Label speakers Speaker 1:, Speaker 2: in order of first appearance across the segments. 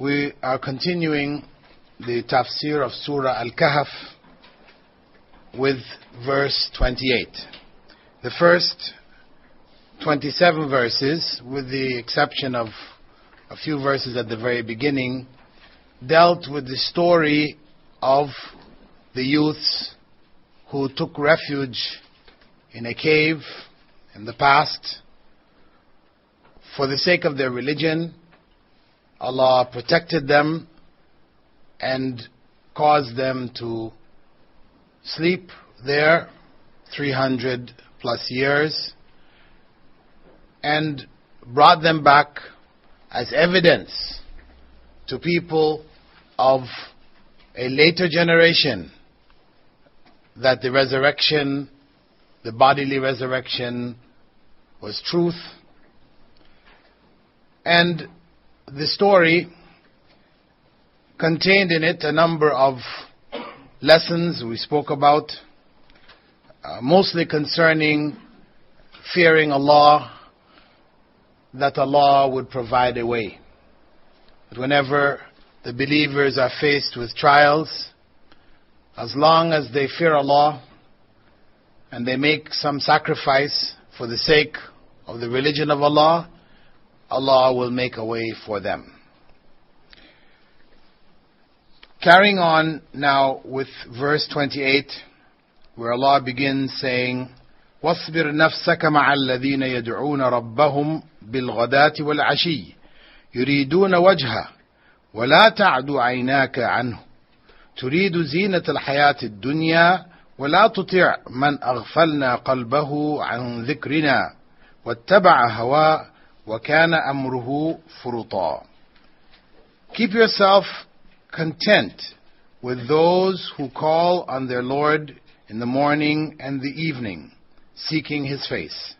Speaker 1: We are continuing the Tafseer of surah Al-Kahf with verse 28. The first 27 verses, with the exception of a few verses at the very beginning, dealt with the story of the youths who took refuge in a cave in the past for the sake of their religion. Allah protected them and caused them to sleep there 300 plus years and brought them back as evidence to people of a later generation that the resurrection, the bodily resurrection, was truth. And the story contained in it a number of lessons we spoke about, mostly concerning fearing Allah, that Allah would provide a way. But whenever the believers are faced with trials, as long as they fear Allah and they make some sacrifice for the sake of the religion of Allah, Allah will make a way for them. Carrying on now with verse 28, where Allah begins saying, وَاصْبِرْ نَفْسَكَ مَعَ الَّذِينَ يَدْعُونَ رَبَّهُمْ بِالْغَدَاةِ وَالْعَشِيِّ يُرِيدُونَ وَجْهَهُ وَلَا تَعْدُ عَيْنَاكَ عَنْهُ تُرِيدُ زِينَةَ الْحَيَاةِ الدُّنْيَا وَلَا تُطِعْ مَنْ أَغْفَلْنَا قَلْبَهُ عَنْ ذِكْرِنَا وَاتَّبَعَ هَوَاهُ وَكَانَ أَمْرُهُ فُرُطًا. Keep yourself content with those who call on their Lord in the morning and the evening, seeking His face.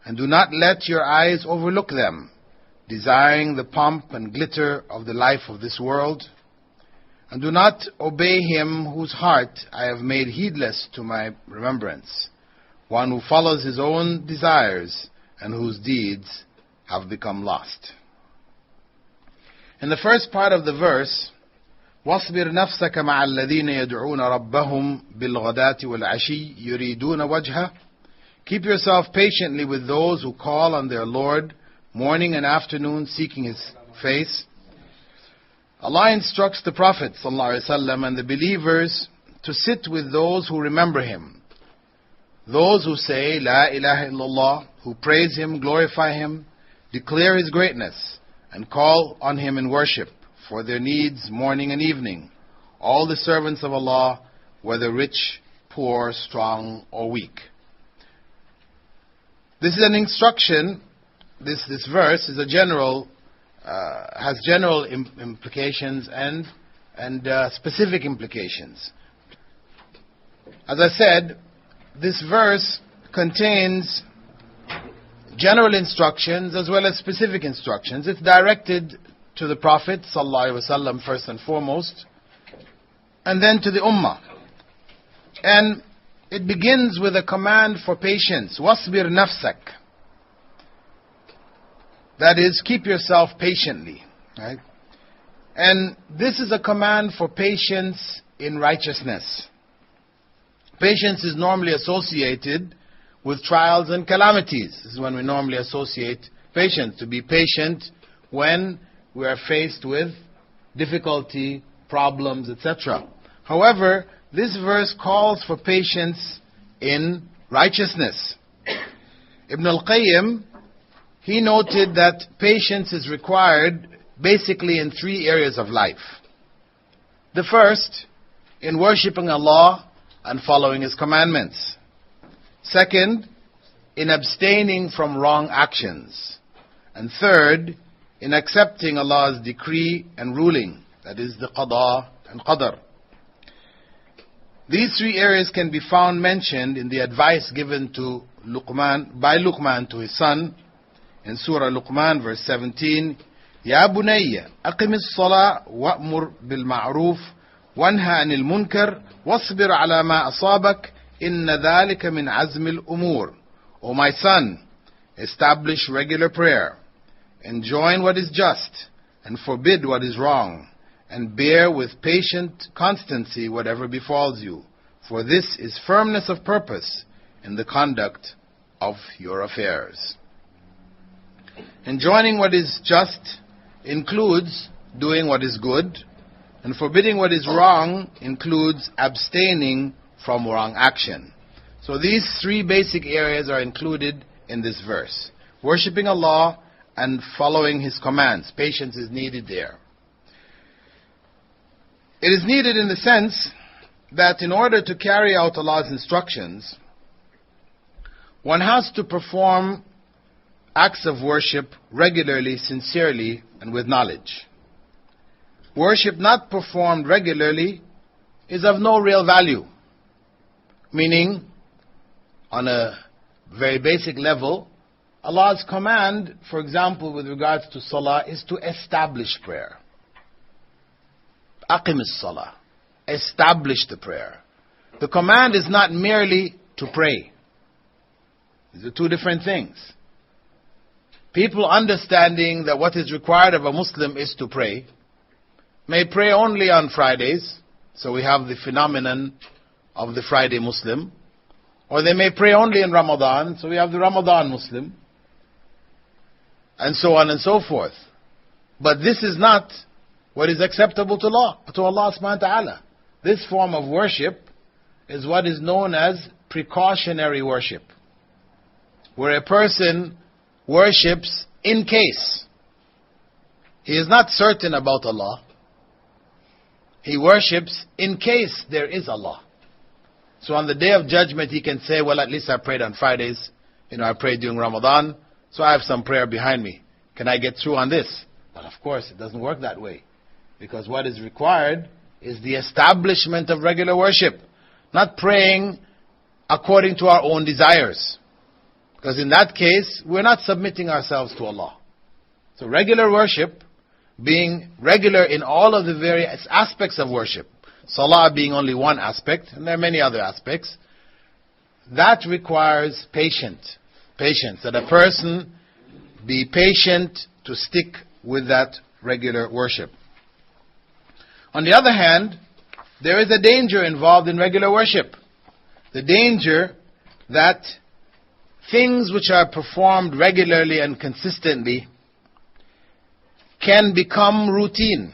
Speaker 1: And do not let your eyes overlook them, desiring the pomp and glitter of the life of this world. And do not obey him whose heart I have made heedless to my remembrance, one who follows his own desires and whose deeds have become lost. In the first part of the verse, وَاصْبِرْ نَفْسَكَ مَعَ الَّذِينَ يَدْعُونَ رَبَّهُمْ بِالْغَدَاةِ وَالْعَشِيِّ يُرِيدُونَ وَجْهَهُ. Keep yourself patiently with those who call on their Lord morning and afternoon, seeking His face. Allah instructs the Prophet ﷺ and the believers to sit with those who remember Him, those who say La ilaha illallah, who praise Him, glorify Him, declare His greatness, and call on Him in worship for their needs morning and evening, all the servants of Allah, whether rich, poor, strong, or weak. This is an instruction. This verse is has general implications and specific implications. As I said, this verse contains general instructions as well as specific instructions. It's directed to the Prophet ﷺ first and foremost, and then to the Ummah. And it begins with a command for patience. وَاصْبِرْ نَفْسَكَ. That is, keep yourself patiently. Right? And this is a command for patience in righteousness. Patience is normally associated with trials and calamities. This is when we normally associate patience, to be patient when we are faced with difficulty, problems, etc. However, this verse calls for patience in righteousness. Ibn al-Qayyim, he noted that patience is required basically in three areas of life. The first, in worshipping Allah and following His commandments. Second, in abstaining from wrong actions. And third, in accepting Allah's decree and ruling, that is the qada and qadar. These three areas can be found mentioned in the advice given to by Luqman to his son in Surah Luqman, verse 17. يا بني أقم الصلاة وأمر بالمعروف وانهى عن المنكر واصبر على ما أصابك إن ذلك من عزم الأمور. O my son, establish regular prayer, enjoin what is just, and forbid what is wrong, and bear with patient constancy whatever befalls you, for this is firmness of purpose in the conduct of your affairs. Enjoining what is just includes doing what is good, and forbidding what is wrong includes abstaining from wrong action. So these three basic areas are included in this verse. Worshipping Allah and following His commands. Patience is needed there. It is needed in the sense that in order to carry out Allah's instructions, one has to perform acts of worship regularly, sincerely, and with knowledge. Worship not performed regularly is of no real value. Meaning, on a very basic level, Allah's command, for example, with regards to salah, is to establish prayer. Aqim as-salah. Establish the prayer. The command is not merely to pray. These are two different things. People understanding that what is required of a Muslim is to pray, may pray only on Fridays, so we have the phenomenon of the Friday Muslim, or they may pray only in Ramadan, so we have the Ramadan Muslim, and so on and so forth. But this is not what is acceptable to Allah subhanahu wa ta'ala. This form of worship is what is known as precautionary worship, where a person worships in case. He is not certain about Allah. He worships in case there is Allah. So on the day of judgment he can say, well, at least I prayed on Fridays. I prayed during Ramadan, so I have some prayer behind me. Can I get through on this? But of course it doesn't work that way. Because what is required is the establishment of regular worship. Not praying according to our own desires. Because in that case, we're not submitting ourselves to Allah. So regular worship, being regular in all of the various aspects of worship, salah being only one aspect, and there are many other aspects, that requires patience, that a person be patient to stick with that regular worship. On the other hand, there is a danger involved in regular worship. The danger that things which are performed regularly and consistently can become routine.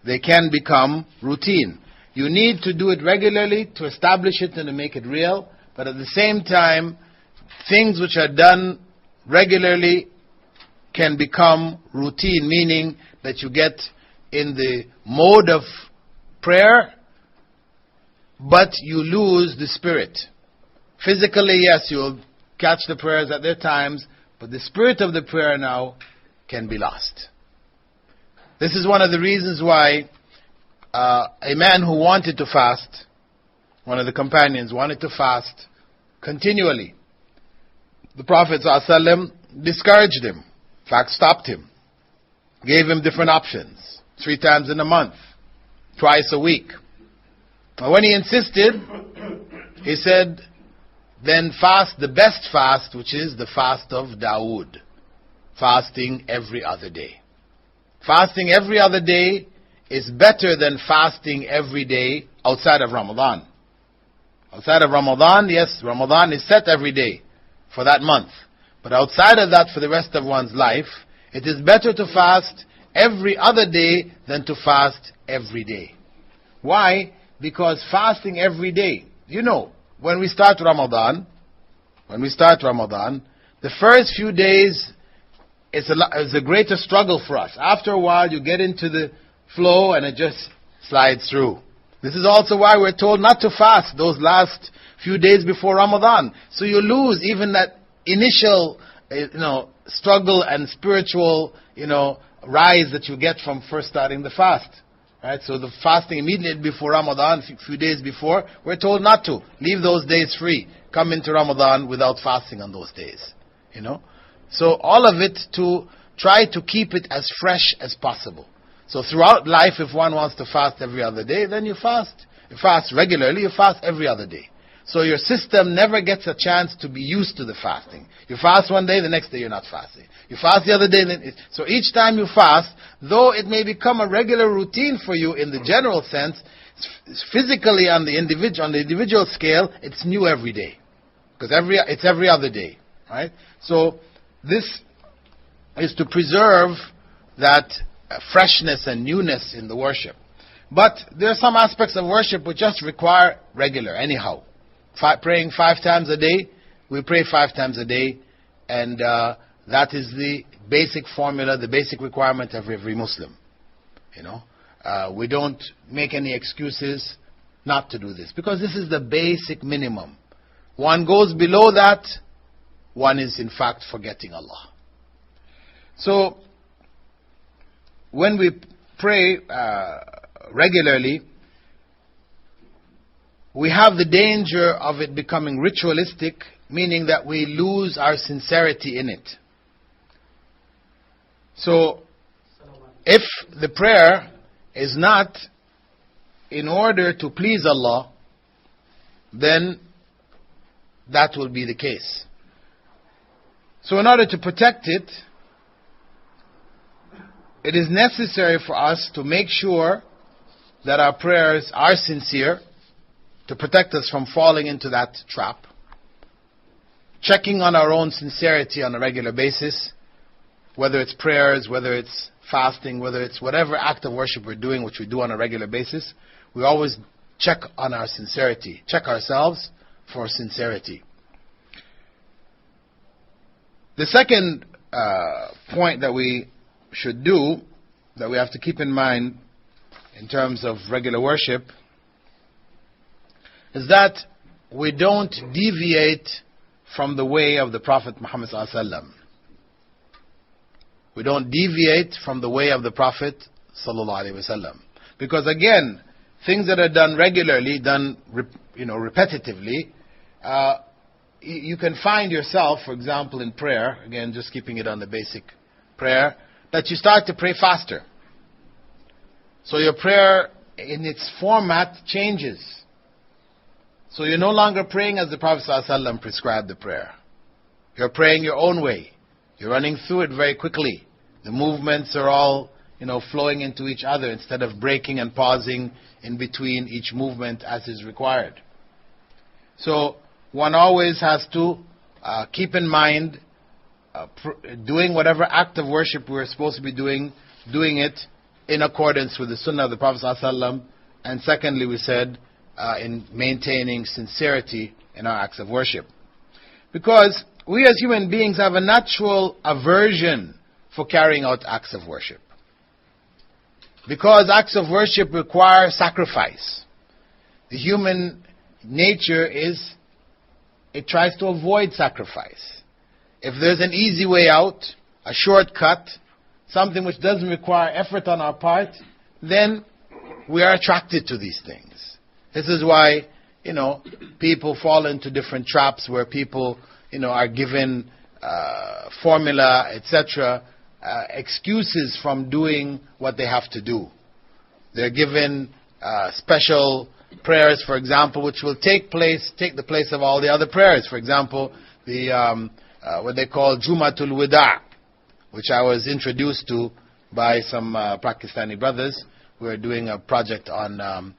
Speaker 1: They can become routine. You need to do it regularly to establish it and to make it real, but at the same time, things which are done regularly can become routine, meaning that you get in the mode of prayer, but you lose the spirit. Physically, yes, you'll catch the prayers at their times, but the spirit of the prayer now can be lost. This is one of the reasons why a man who wanted to fast, one of the companions wanted to fast continually. The Prophet ﷺ discouraged him, in fact stopped him, gave him different options, 3 times in a month, twice a week. But when he insisted, he said, then fast the best fast, which is the fast of Dawood, fasting every other day. Fasting every other day is better than fasting every day outside of Ramadan. Outside of Ramadan, yes, Ramadan is set every day for that month. But outside of that, for the rest of one's life, it is better to fast every other day than to fast every day. Why? Because fasting every day, when we start Ramadan, the first few days is a greater struggle for us. After a while, you get into the flow and it just slides through. This is also why we're told not to fast those last few days before Ramadan. So you lose even that initial, struggle and spiritual, rise that you get from first starting the fast. Right? So the fasting immediately before Ramadan, a few days before, we're told not to. Leave those days free. Come into Ramadan without fasting on those days. So all of it to try to keep it as fresh as possible. So throughout life, if one wants to fast every other day, then you fast. You fast regularly, you fast every other day. So your system never gets a chance to be used to the fasting. You fast one day, the next day you're not fasting. You fast the other day, so each time you fast, though it may become a regular routine for you in the general sense, physically on the individual scale, it's new every day. Because it's every other day. Right? So this is to preserve that freshness and newness in the worship. But there are some aspects of worship which just require regular, anyhow. Praying 5 times a day, we pray 5 times a day, and that is the basic formula, the basic requirement of every Muslim. We don't make any excuses not to do this, because this is the basic minimum. One goes below that, one is in fact forgetting Allah. So, when we pray regularly, we have the danger of it becoming ritualistic, meaning that we lose our sincerity in it. So, if the prayer is not in order to please Allah, then that will be the case. So in order to protect it, it is necessary for us to make sure that our prayers are sincere, to protect us from falling into that trap. Checking on our own sincerity on a regular basis, whether it's prayers, whether it's fasting, whether it's whatever act of worship we're doing, which we do on a regular basis, we always check on our sincerity, check ourselves for sincerity. The second point that we should do, that we have to keep in mind in terms of regular worship, is that we don't deviate from the way of the Prophet Muhammad ﷺ. We don't deviate from the way of the Prophet ﷺ. Because again, things that are done regularly, done repetitively, you can find yourself, for example, in prayer, again, just keeping it on the basic prayer, that you start to pray faster. So your prayer in its format changes. So you're no longer praying as the Prophet ﷺ prescribed the prayer. You're praying your own way. You're running through it very quickly. The movements are all, flowing into each other instead of breaking and pausing in between each movement as is required. So one always has to keep in mind doing whatever act of worship we're supposed to be doing it in accordance with the Sunnah of the Prophet ﷺ. And secondly, we said, in maintaining sincerity in our acts of worship. Because we as human beings have a natural aversion for carrying out acts of worship. Because acts of worship require sacrifice. The human nature it tries to avoid sacrifice. If there's an easy way out, a shortcut, something which doesn't require effort on our part, then we are attracted to these things. This is why, people fall into different traps where people, are given formula, etc., excuses from doing what they have to do. They're given special prayers, for example, which will take the place of all the other prayers. For example, the what they call Jumatul Wida', which I was introduced to by some Pakistani brothers. We were doing a project on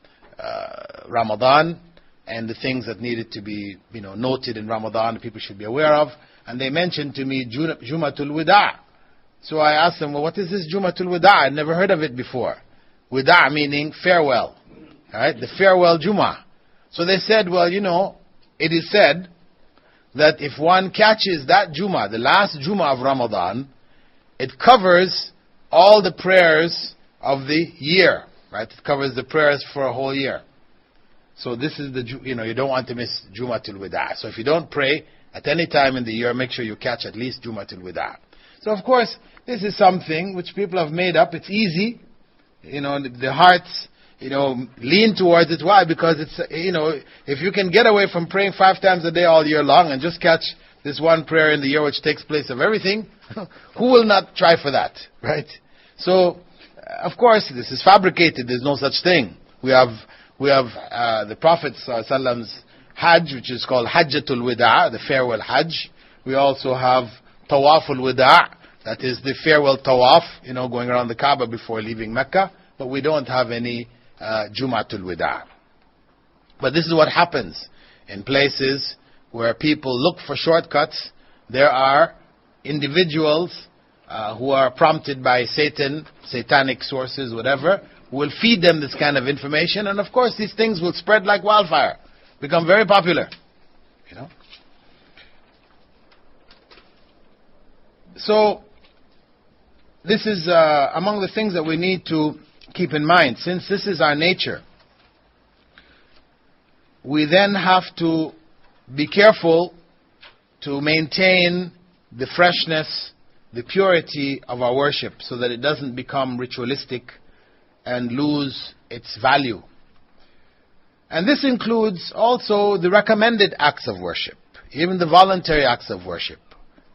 Speaker 1: Ramadan and the things that needed to be noted in Ramadan that people should be aware of, and they mentioned to me Jumatul Wida'. So I asked them, well, what is this Jumatul Wida'? I'd never heard of it before. Wida' meaning farewell, right? The farewell Juma. So they said, well, it is said that if one catches that Juma, the last Juma of Ramadan, it covers all the prayers of the year. Right? It covers the prayers for a whole year. So this is you don't want to miss Jumatul Wida'. So if you don't pray at any time in the year, make sure you catch at least Jumatul Wida'. So of course, this is something which people have made up. It's easy. The hearts, lean towards it. Why? Because it's, if you can get away from praying 5 times a day all year long and just catch this one prayer in the year which takes place of everything, who will not try for that? Right? So, of course, this is fabricated. There's no such thing. We have the Prophet ﷺ's Hajj, which is called Hajjatul Wida', the farewell Hajj. We also have Tawaful Wida', that is the farewell Tawaf, going around the Kaaba before leaving Mecca. But we don't have any Jum'atul Wida'. But this is what happens in places where people look for shortcuts. There are individuals who are prompted by Satan, satanic sources, whatever, who will feed them this kind of information. And of course, these things will spread like wildfire, become very popular. So, this is among the things that we need to keep in mind. Since this is our nature, we then have to be careful to maintain the freshness, the purity of our worship, so that it doesn't become ritualistic and lose its value. And this includes also the recommended acts of worship, even the voluntary acts of worship,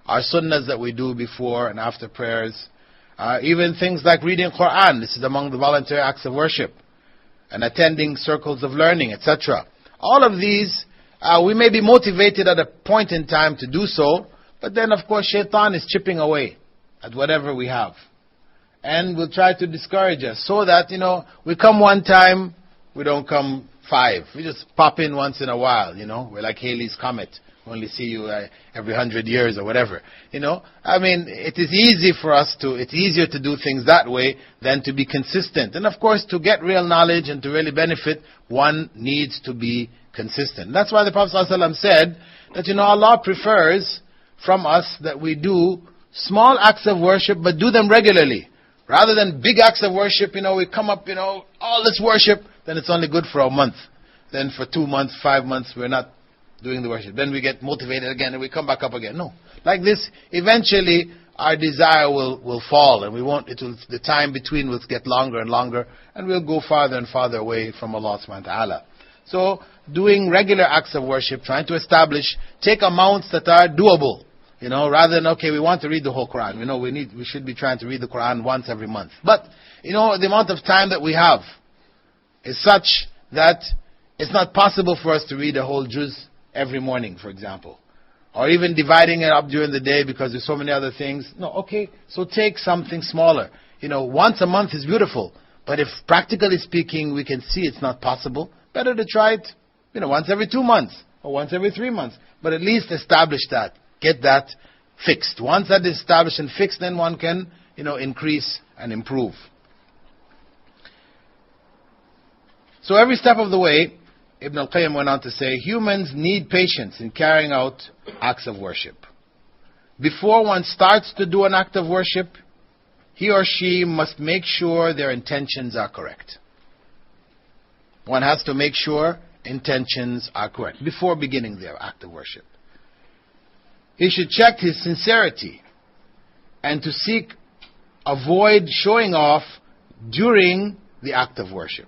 Speaker 1: our sunnahs that we do before and after prayers, even things like reading Quran. This is among the voluntary acts of worship, and attending circles of learning, etc. All of these, we may be motivated at a point in time to do so, but then of course shaitan is chipping away at whatever we have, and will try to discourage us, so that, we come one time, we don't come five. We just pop in once in a while, We're like Halley's Comet. We only see you every 100 years or whatever. It is it's easier to do things that way than to be consistent. And of course, to get real knowledge and to really benefit, one needs to be consistent. That's why the Prophet ﷺ said that, Allah prefers from us that we do small acts of worship, but do them regularly. Rather than big acts of worship, we come up, all this worship, then it's only good for a month. Then for 2 months, 5 months, we're not doing the worship. Then we get motivated again and we come back up again. No. Like this, eventually our desire will fall, and the time between will get longer and longer, and we'll go farther and farther away from Allah subhanahu wa ta'ala. So, doing regular acts of worship, trying to take amounts that are doable. Rather than, okay, we want to read the whole Quran. We should be trying to read the Quran once every month. But, the amount of time that we have is such that it's not possible for us to read a whole juz every morning, for example. Or even dividing it up during the day because there's so many other things. No, okay, so take something smaller. Once a month is beautiful. But if practically speaking we can see it's not possible, better to try it, once every 2 months or once every 3 months. But at least establish that. Get that fixed. Once that is established and fixed, then one can, increase and improve. So every step of the way, Ibn al-Qayyim went on to say, humans need patience in carrying out acts of worship. Before one starts to do an act of worship, he or she must make sure their intentions are correct. One has to make sure intentions are correct before beginning their act of worship. He should check his sincerity and to avoid showing off during the act of worship.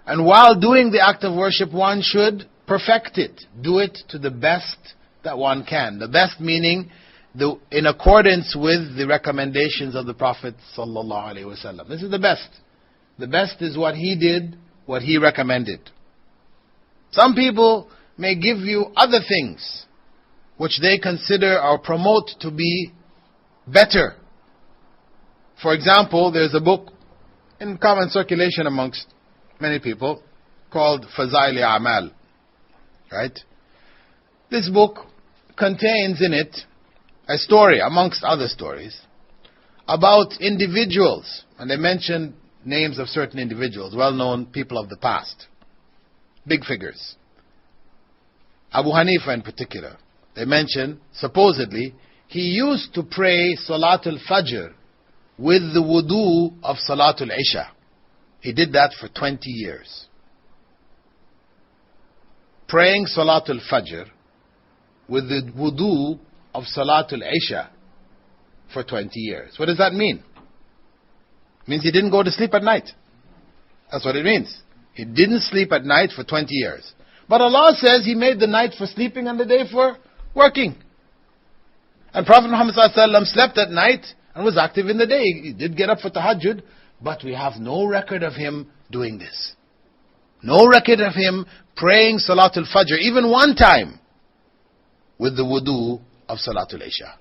Speaker 1: And while doing the act of worship, one should perfect it. Do it to the best that one can. The best meaning in accordance with the recommendations of the Prophet ﷺ. This is the best. The best is what he did, what he recommended. Some people may give you other things which they consider or promote to be better. For example, there's a book in common circulation amongst many people called Fazail A'mal. Right? This book contains in it a story, amongst other stories, about individuals. And they mention names of certain individuals, well-known people of the past. Big figures. Abu Hanifa in particular. They mention, supposedly, he used to pray Salatul Fajr with the wudu of Salatul Isha. He did that for 20 years. Praying Salatul Fajr with the wudu of Salatul Isha for 20 years. What does that mean? It means he didn't go to sleep at night. That's what it means. He didn't sleep at night for 20 years. But Allah says He made the night for sleeping and the day for working. And Prophet Muhammad ﷺ slept at night and was active in the day. He did get up for tahajjud, but we have no record of him doing this. No record of him praying Salatul Fajr even one time with the wudu of Salatul Isha.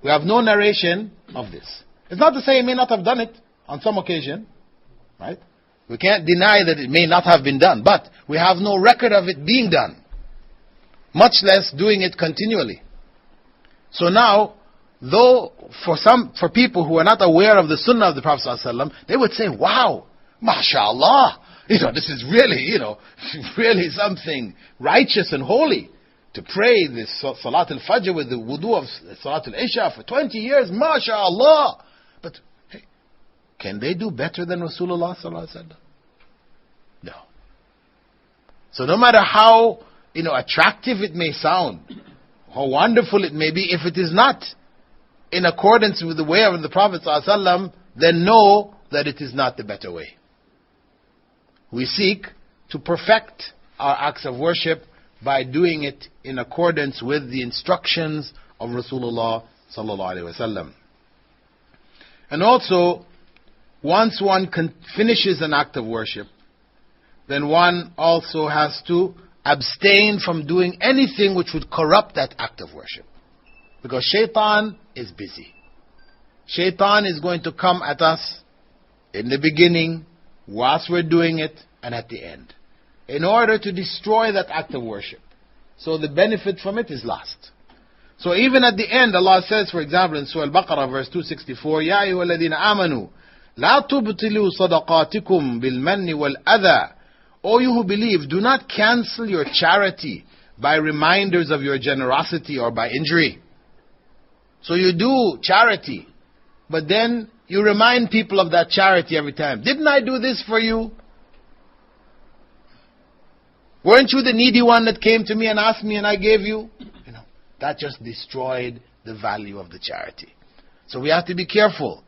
Speaker 1: We have no narration of this. It's not to say he may not have done it on some occasion, right? We can't deny that it may not have been done, but we have no record of it being done, much less doing it continually. So now, though for people who are not aware of the Sunnah of the Prophet ﷺ, they would say, wow, mashallah, this is really, really something righteous and holy. To pray this Salatul Fajr with the wudu of Salatul Isha for 20 years, mashallah. But hey, can they do better than Rasulullah sallallahu alaihi wasallam? No. So no matter how attractive it may sound, how wonderful it may be, if it is not in accordance with the way of the Prophet sallallahu alaihi wasallam, then know that it is not the better way. We seek to perfect our acts of worship by doing it in accordance with the instructions of Rasulullah sallallahu alaihi wasallam. And also, once one finishes an act of worship, then one also has to abstain from doing anything which would corrupt that act of worship. Because shaitan is busy. Shaitan is going to come at us in the beginning, whilst we're doing it, and at the end, in order to destroy that act of worship. So the benefit from it is lost. So even at the end, Allah says, for example, in Surah Al-Baqarah, verse 264, يَا أَيُّهَا الَّذِينَ آمَنُوا لَا تُبْطِلُوا صَدَقَاتِكُمْ بِالْمَنِّ وَالْأَذَى. O you who believe, do not cancel your charity by reminders of your generosity or by injury. So you do charity, but then you remind people of that charity every time. Didn't I do this for you? Weren't you the needy one that came to me and asked me and I gave you? That just destroyed the value of the charity. So we have to be careful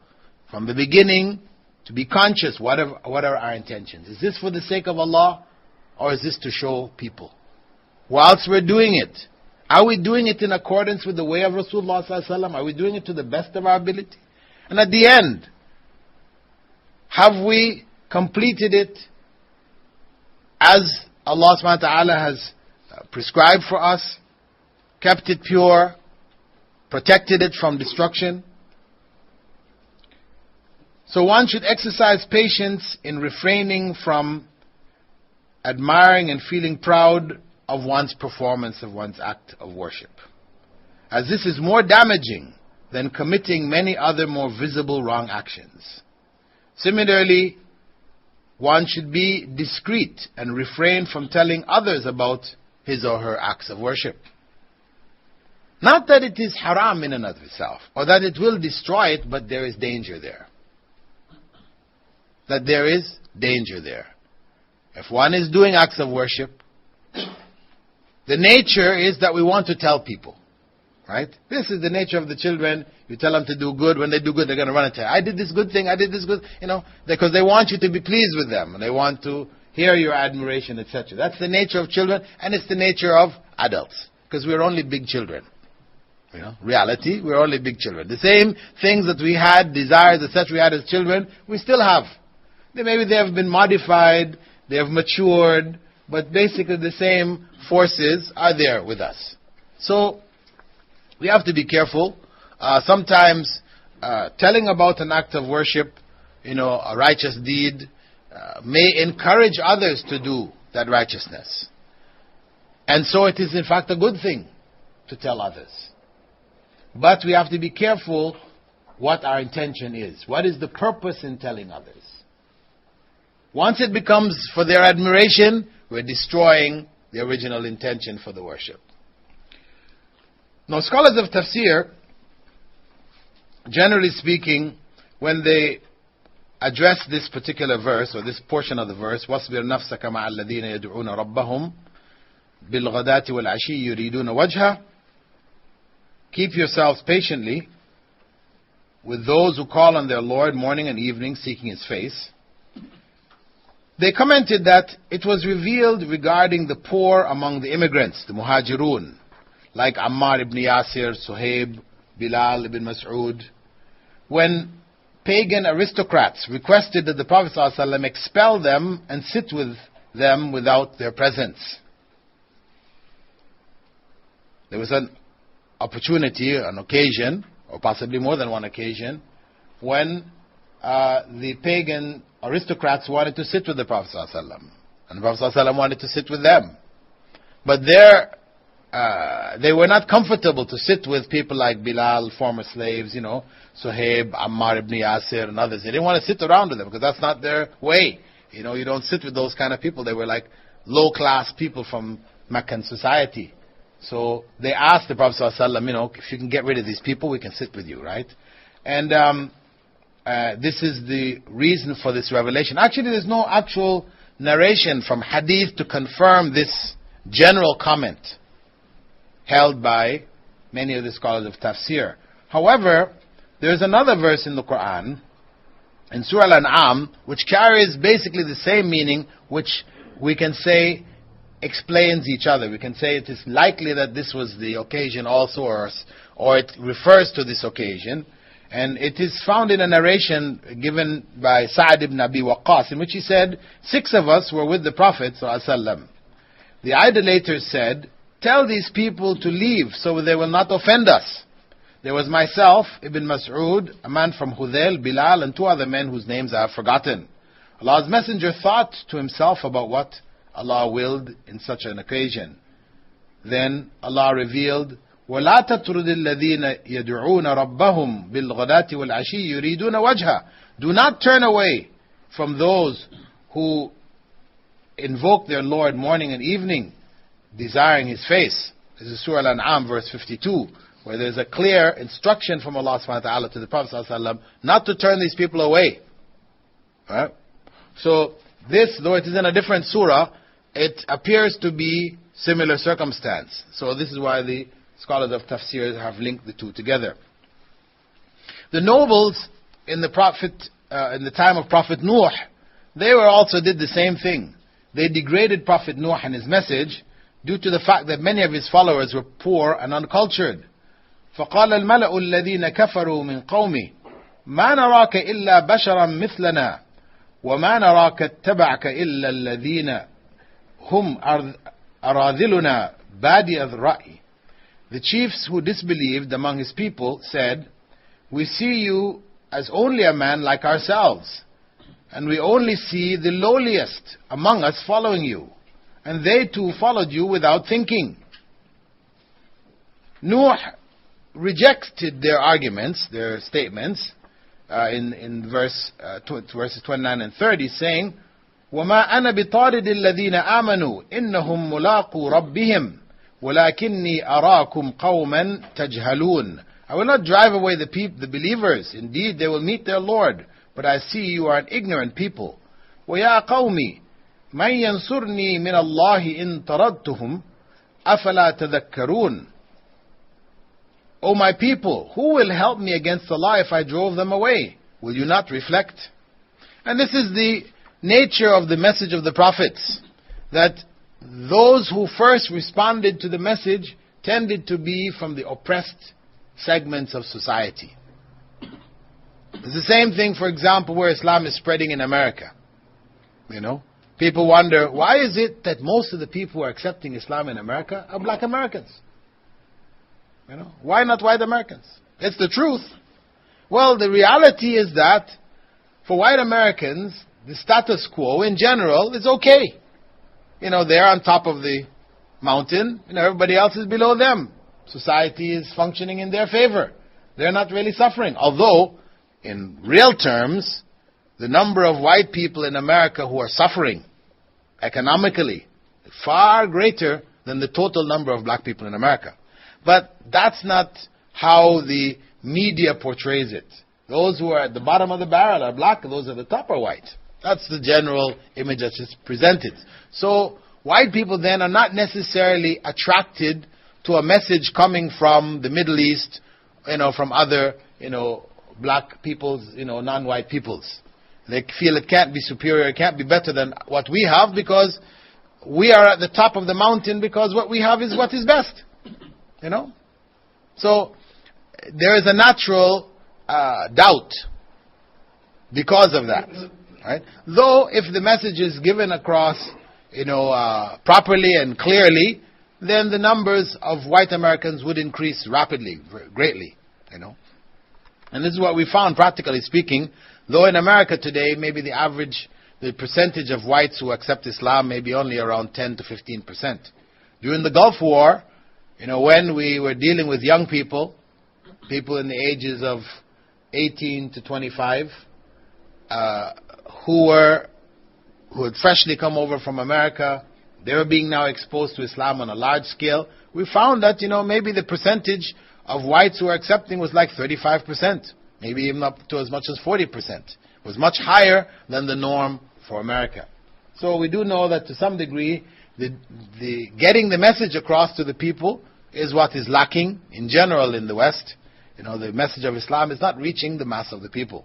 Speaker 1: from the beginning to be conscious. What are our intentions? Is this for the sake of Allah, or is this to show people? Whilst we're doing it, are we doing it in accordance with the way of Rasulullah sallallahu alaihi wasallam? Are we doing it to the best of our ability? And at the end, have we completed it as Allah subhanahu wa ta'ala has prescribed for us, kept it pure, protected it from destruction? So one should exercise patience in refraining from admiring and feeling proud of one's performance, of one's act of worship, as this is more damaging than committing many other more visible wrong actions. Similarly, one should be discreet and refrain from telling others about his or her acts of worship. Not that it is haram in and of itself, or that it will destroy it, but there is danger there. That there is danger there. If one is doing acts of worship, the nature is that we want to tell people. Right? This is the nature of the children. You tell them to do good. When they do good, they're going to run and tell, I did this good thing, I did this good, because they want you to be pleased with them. And they want to hear your admiration, etc. That's the nature of children, and it's the nature of adults. Because we're only big children. Reality, we're only big children. The same things that we had, desires, etc. we had as children, we still have. Maybe they have been modified, they have matured, but basically the same forces are there with us. So, we have to be careful. Sometimes telling about an act of worship, a righteous deed, may encourage others to do that righteousness. And so it is in fact a good thing to tell others. But we have to be careful what our intention is. What is the purpose in telling others? Once it becomes for their admiration, we're destroying the original intention for the worship. Now, scholars of Tafseer, generally speaking, when they address this particular verse, or this portion of the verse, وَاصْبِرْ نَفْسَكَ مَعَ الَّذِينَ يَدْعُونَ رَبَّهُمْ بِالْغَدَاةِ وَالْعَشِيِّ يُرِيدُونَ وَجْهَهُ. Keep yourselves patiently with those who call on their Lord morning and evening, seeking His face. They commented that it was revealed regarding the poor among the immigrants, the muhajirun, like Ammar ibn Yasir, Suhaib, Bilal ibn Mas'ud, when pagan aristocrats requested that the Prophet ﷺ expel them and sit with them without their presence. There was an opportunity, an occasion, or possibly more than one occasion, when the pagan aristocrats wanted to sit with the Prophet ﷺ, and the Prophet ﷺ wanted to sit with them. But they were not comfortable to sit with people like Bilal, former slaves, Suhaib, Ammar ibn Yasir, and others. They didn't want to sit around with them because that's not their way. You don't sit with those kind of people. They were like low-class people from Meccan society. So they asked the Prophet ﷺ, if you can get rid of these people, we can sit with you, right? And this is the reason for this revelation. Actually, there's no actual narration from hadith to confirm this general comment held by many of the scholars of Tafseer. However, there's another verse in the Quran, in Surah Al-An'am, which carries basically the same meaning, which we can say explains each other. We can say it is likely that this was the occasion also, or it refers to this occasion. And it is found in a narration given by Sa'd ibn Abi Waqqas, in which he said, 6 of us were with the Prophet ﷺ. The idolaters said, tell these people to leave so they will not offend us. There was myself, Ibn Mas'ud, a man from Hudayl, Bilal, and 2 other men whose names I have forgotten. Allah's Messenger thought to himself about what Allah willed in such an occasion. Then Allah revealed, وَلَا تَطْرُدِ الَّذِينَ يَدْعُونَ رَبَّهُمْ بِالْغَدَاةِ وَالْعَشِيِّ يُرِيدُونَ وَجْهَهُ. Do not turn away from those who invoke their Lord morning and evening, desiring His face. This is Surah Al-An'am, verse 52, where there's a clear instruction from Allah subhanahu wa ta'ala to the Prophet ﷺ not to turn these people away. Right? So this, though it is in a different surah, it appears to be similar circumstance. So this is why the scholars of Tafsir have linked the two together. The nobles in the time of Prophet Nuh, they also did the same thing. They degraded Prophet Nuh and his message due to the fact that many of his followers were poor and uncultured. فَقَالَ الْمَلَأُ الَّذِينَ كَفَرُوا مِنْ قَوْمِهِ مَا نَرَاكَ إِلَّا بَشَرًا مِثْلَنَا وَمَا نَرَاكَ اتَّبَعَكَ إِلَّا الَّذِينَ هُمْ أَرَاذِلُنَا بَادِيَ الرَّأْيِ. The chiefs who disbelieved among his people said, we see you as only a man like ourselves, and we only see the lowliest among us following you, and they too followed you without thinking. Nuh rejected their arguments, their statements, in verses 29 and 30, saying, وَمَا أَنَا بِطَارِدِ الَّذِينَ آمَنُوا إِنَّهُمْ مُلَاقُوا رَبِّهِمْ وَلَكِنِّي أَرَاكُمْ قَوْمًا تَجْهَلُونَ. I will not drive away the believers. Indeed, they will meet their Lord. But I see you are an ignorant people. وَيَا قَوْمِ مَنْ يَنْصُرْنِي مِنَ اللَّهِ إِن طَرَدْتُهُمْ أَفَلَا تَذَكَّرُونَ. O my people, who will help me against Allah if I drove them away? Will you not reflect? And this is the nature of the message of the prophets, that those who first responded to the message tended to be from the oppressed segments of society. It's the same thing, for example, where Islam is spreading in America. People wonder, why is it that most of the people who are accepting Islam in America are black Americans? Why not white Americans? It's the truth. Well, the reality is that for white Americans, the status quo in general is okay. They're on top of the mountain, everybody else is below them. Society is functioning in their favor. They're not really suffering. Although, in real terms, the number of white people in America who are suffering economically is far greater than the total number of black people in America. But that's not how the media portrays it. Those who are at the bottom of the barrel are black, those at the top are white. That's the general image that's just presented. So white people then are not necessarily attracted to a message coming from the Middle East, from other, black peoples, non-white peoples. They feel it can't be superior, it can't be better than what we have, because we are at the top of the mountain, because what we have is what is best. So there is a natural doubt because of that. Right? Though if the message is given across properly and clearly, then the numbers of white Americans would increase rapidly, greatly, And this is what we found, practically speaking. Though in America today, maybe the percentage of whites who accept Islam may be only around 10 to 15%. During the Gulf War, when we were dealing with young people in the ages of 18 to 25, who had freshly come over from America, they were being now exposed to Islam on a large scale. We found that, maybe the percentage of whites who were accepting was like 35%, maybe even up to as much as 40%. It was much higher than the norm for America. So we do know that to some degree, the getting the message across to the people is what is lacking in general in the West. The message of Islam is not reaching the mass of the people.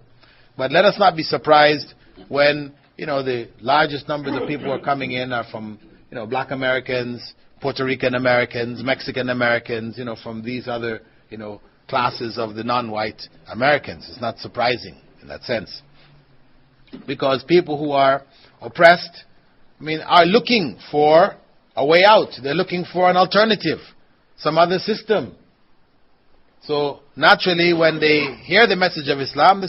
Speaker 1: But let us not be surprised when, the largest numbers of people who are coming in are from, Black Americans, Puerto Rican Americans, Mexican Americans, from these other, classes of the non-white Americans. It's not surprising in that sense. Because people who are oppressed, are looking for a way out. They're looking for an alternative, some other system. So naturally, when they hear the message of Islam,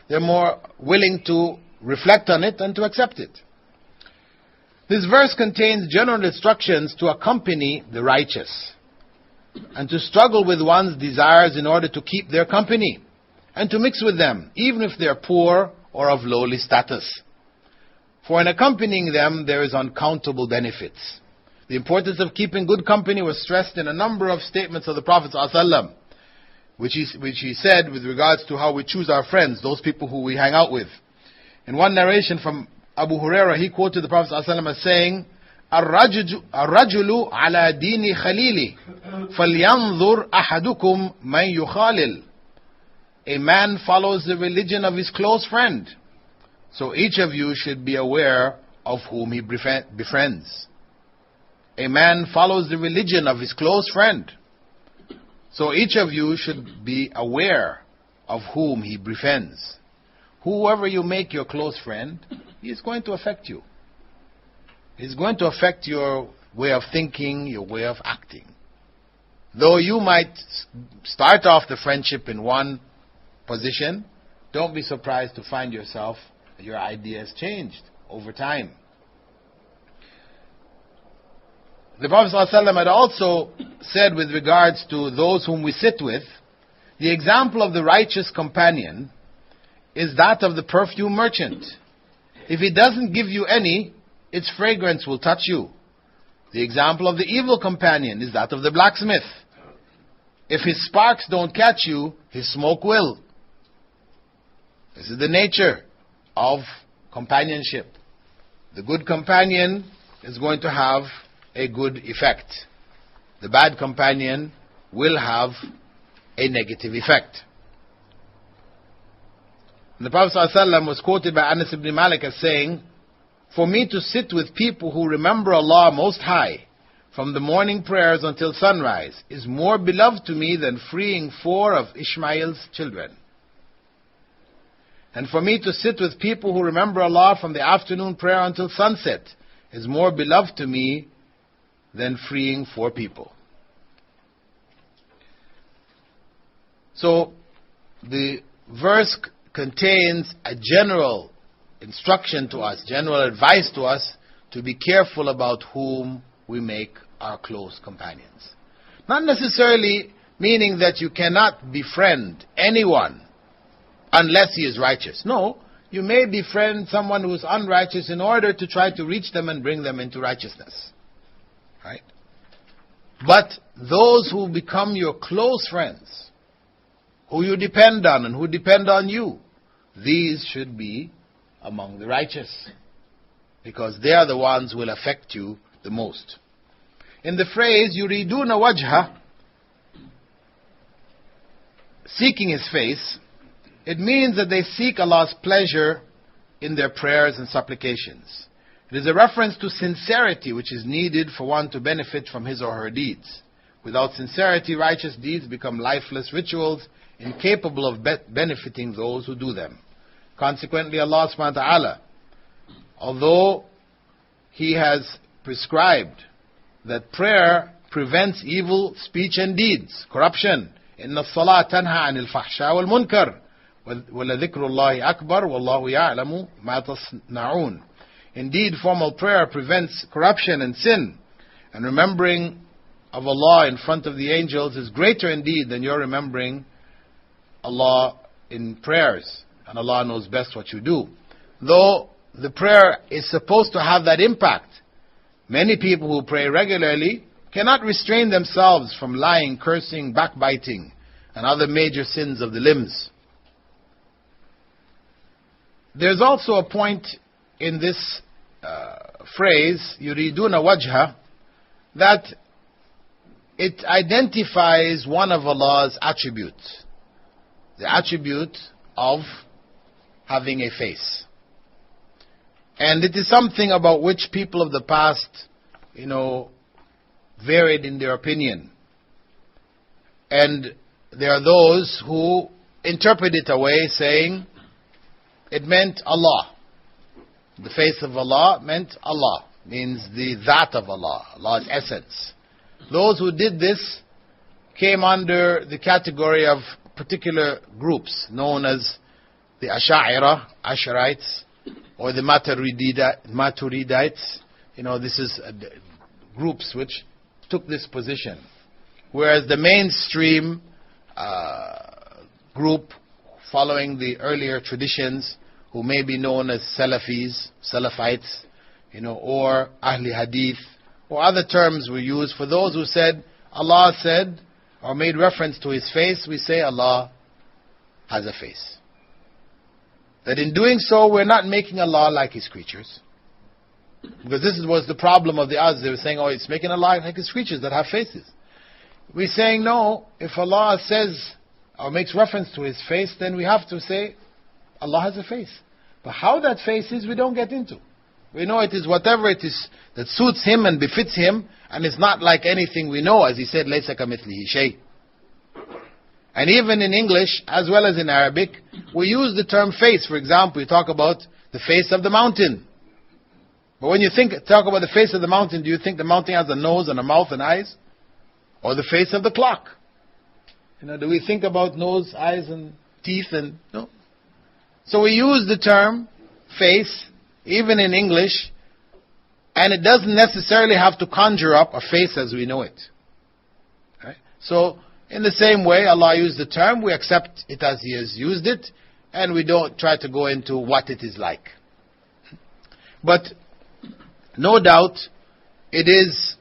Speaker 1: they're more willing to reflect on it and to accept it. This verse contains general instructions to accompany the righteous and to struggle with one's desires in order to keep their company and to mix with them, even if they are poor or of lowly status. For in accompanying them, there is uncountable benefits. The importance of keeping good company was stressed in a number of statements of the Prophet ﷺ, which he said with regards to how we choose our friends, those people who we hang out with. In one narration from Abu Huraira, he quoted the Prophet ﷺ as saying, الرجل على دين خليله فلينظر أحدكم من يخالل. A man follows the religion of his close friend. So each of you should be aware of whom he befriends. A man follows the religion of his close friend. So each of you should be aware of whom he befriends. Whoever you make your close friend, he is going to affect you. He's going to affect your way of thinking, your way of acting. Though you might start off the friendship in one position, don't be surprised to find yourself, your ideas changed over time. The Prophet ﷺ had also said with regards to those whom we sit with, the example of the righteous companion is that of the perfume merchant. If he doesn't give you any, its fragrance will touch you. The example of the evil companion is that of the blacksmith. If his sparks don't catch you, his smoke will. This is the nature of companionship. The good companion is going to have a good effect. The bad companion will have a negative effect. And the Prophet ﷺ was quoted by Anas ibn Malik as saying, "For me to sit with people who remember Allah Most High from the morning prayers until sunrise is more beloved to me than freeing 4 of Ishmael's children. And for me to sit with people who remember Allah from the afternoon prayer until sunset is more beloved to me than freeing 4 people." So the verse contains a general instruction to us, general advice to us to be careful about whom we make our close companions. Not necessarily meaning that you cannot befriend anyone unless he is righteous. No, you may befriend someone who is unrighteous in order to try to reach them and bring them into righteousness. Right? But those who become your close friends, who you depend on and who depend on you, these should be among the righteous, because they are the ones who will affect you the most. In the phrase yuriduna wajha, seeking His face, it means that they seek Allah's pleasure in their prayers and supplications. It is a reference to sincerity which is needed for one to benefit from his or her deeds. Without sincerity, righteous deeds become lifeless rituals, incapable of benefiting those who do them. Consequently, Allah subhanahu wa ta'ala, although He has prescribed that prayer prevents evil speech and deeds, corruption. إن الصلاة تنهى عن الفحشاء والمنكر ولذكر الله أكبر والله يعلم ما تصنعون. Indeed, formal prayer prevents corruption and sin, and remembering of Allah in front of the angels is greater indeed than your remembering Allah in prayers, and Allah knows best what you do. Though the prayer is supposed to have that impact, many people who pray regularly cannot restrain themselves from lying, cursing, backbiting, and other major sins of the limbs. There's also a point in this phrase, yuriduna wajha, that it identifies one of Allah's attributes, the attribute of having a face. And it is something about which people of the past, varied in their opinion. And there are those who interpret it away, saying it meant Allah. The face of Allah meant Allah, means the that of Allah, Allah's essence. Those who did this came under the category of particular groups known as the Ash'arites, or the Maturidites. This is groups which took this position. Whereas the mainstream group following the earlier traditions, who may be known as Salafites, or Ahli Hadith, or other terms were used for those who said, Allah said, or made reference to His face, we say Allah has a face. That in doing so, we're not making Allah like His creatures. Because this was the problem of the others. They were saying, it's making Allah like His creatures that have faces. We're saying, no, if Allah says, or makes reference to His face, then we have to say, Allah has a face. But how that face is, we don't get into. We know it is whatever it is that suits Him and befits Him, and it's not like anything we know, as He said, لَيْسَ كَمِثْلِهِ شَيْءٍ. And even in English, as well as in Arabic, we use the term face. For example, we talk about the face of the mountain. But when you talk about the face of the mountain, do you think the mountain has a nose and a mouth and eyes? Or the face of the clock? Do we think about nose, eyes, and teeth? No. So we use the term face, even in English, and it doesn't necessarily have to conjure up a face as we know it. Right? So, in the same way, Allah used the term, we accept it as He has used it, and we don't try to go into what it is like. But, no doubt, it is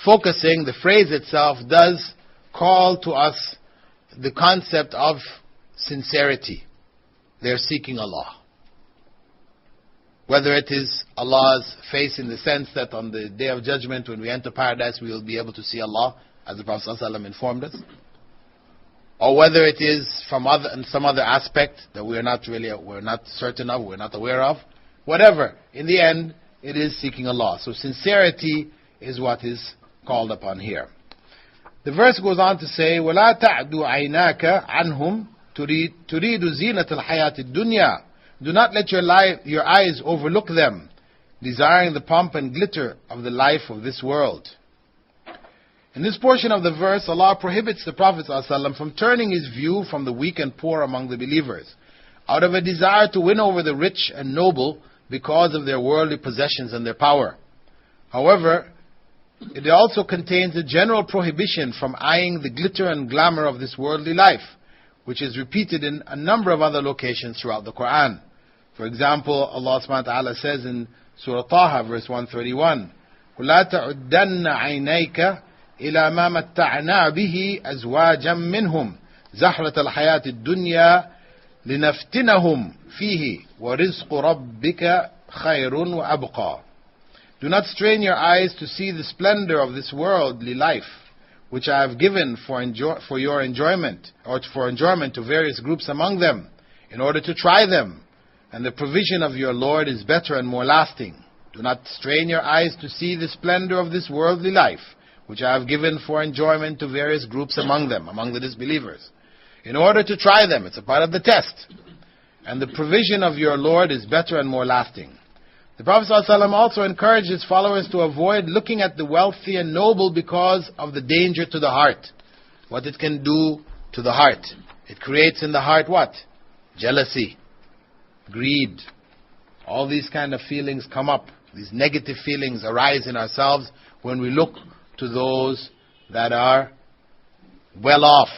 Speaker 1: focusing, the phrase itself does call to us the concept of sincerity. They're seeking Allah. Whether it is Allah's face in the sense that on the Day of Judgment, when we enter paradise, we will be able to see Allah, as the Prophet ﷺ informed us, or whether it is from some other aspect that we're not certain of, we're not aware of. Whatever, in the end, it is seeking Allah. So sincerity is what is called upon here. The verse goes on to say, وَلَا تَعْدُ عَيْنَاكَ عَنْهُمْ تُرِيدُ زِينَةَ الْحَيَاةِ الدُّنْيَا. Do not let your eyes overlook them, desiring the pomp and glitter of the life of this world. In this portion of the verse, Allah prohibits the Prophet ﷺ from turning his view from the weak and poor among the believers, out of a desire to win over the rich and noble because of their worldly possessions and their power. However, it also contains a general prohibition from eyeing the glitter and glamour of this worldly life, which is repeated in a number of other locations throughout the Quran. For example, Allah subhanahu wa ta'ala says in Surah Taha, verse 131, وَلَا تَعُدَّنَّ عَيْنَيْكَ إِلَى مَا مَتَّعْنَا بِهِ أَزْوَاجًا مِّنْهُمْ زَحْرَةَ الْحَيَاةِ الدُّنْيَا لِنَفْتِنَهُمْ فِيهِ وَرِزْقُ رَبِّكَ خَيْرٌ وَأَبْقَى. Do not strain your eyes to see the splendor of this worldly life, which I have given for your enjoyment, or for enjoyment to various groups among them, in order to try them. And the provision of your Lord is better and more lasting. Do not strain your eyes to see the splendor of this worldly life, which I have given for enjoyment to various groups among them, among the disbelievers, in order to try them. It's a part of the test. And the provision of your Lord is better and more lasting. The Prophet ﷺ also encouraged his followers to avoid looking at the wealthy and noble because of the danger to the heart. What it can do to the heart. It creates in the heart what? Jealousy, greed. All these kind of feelings come up. These negative feelings arise in ourselves when we look to those that are well off,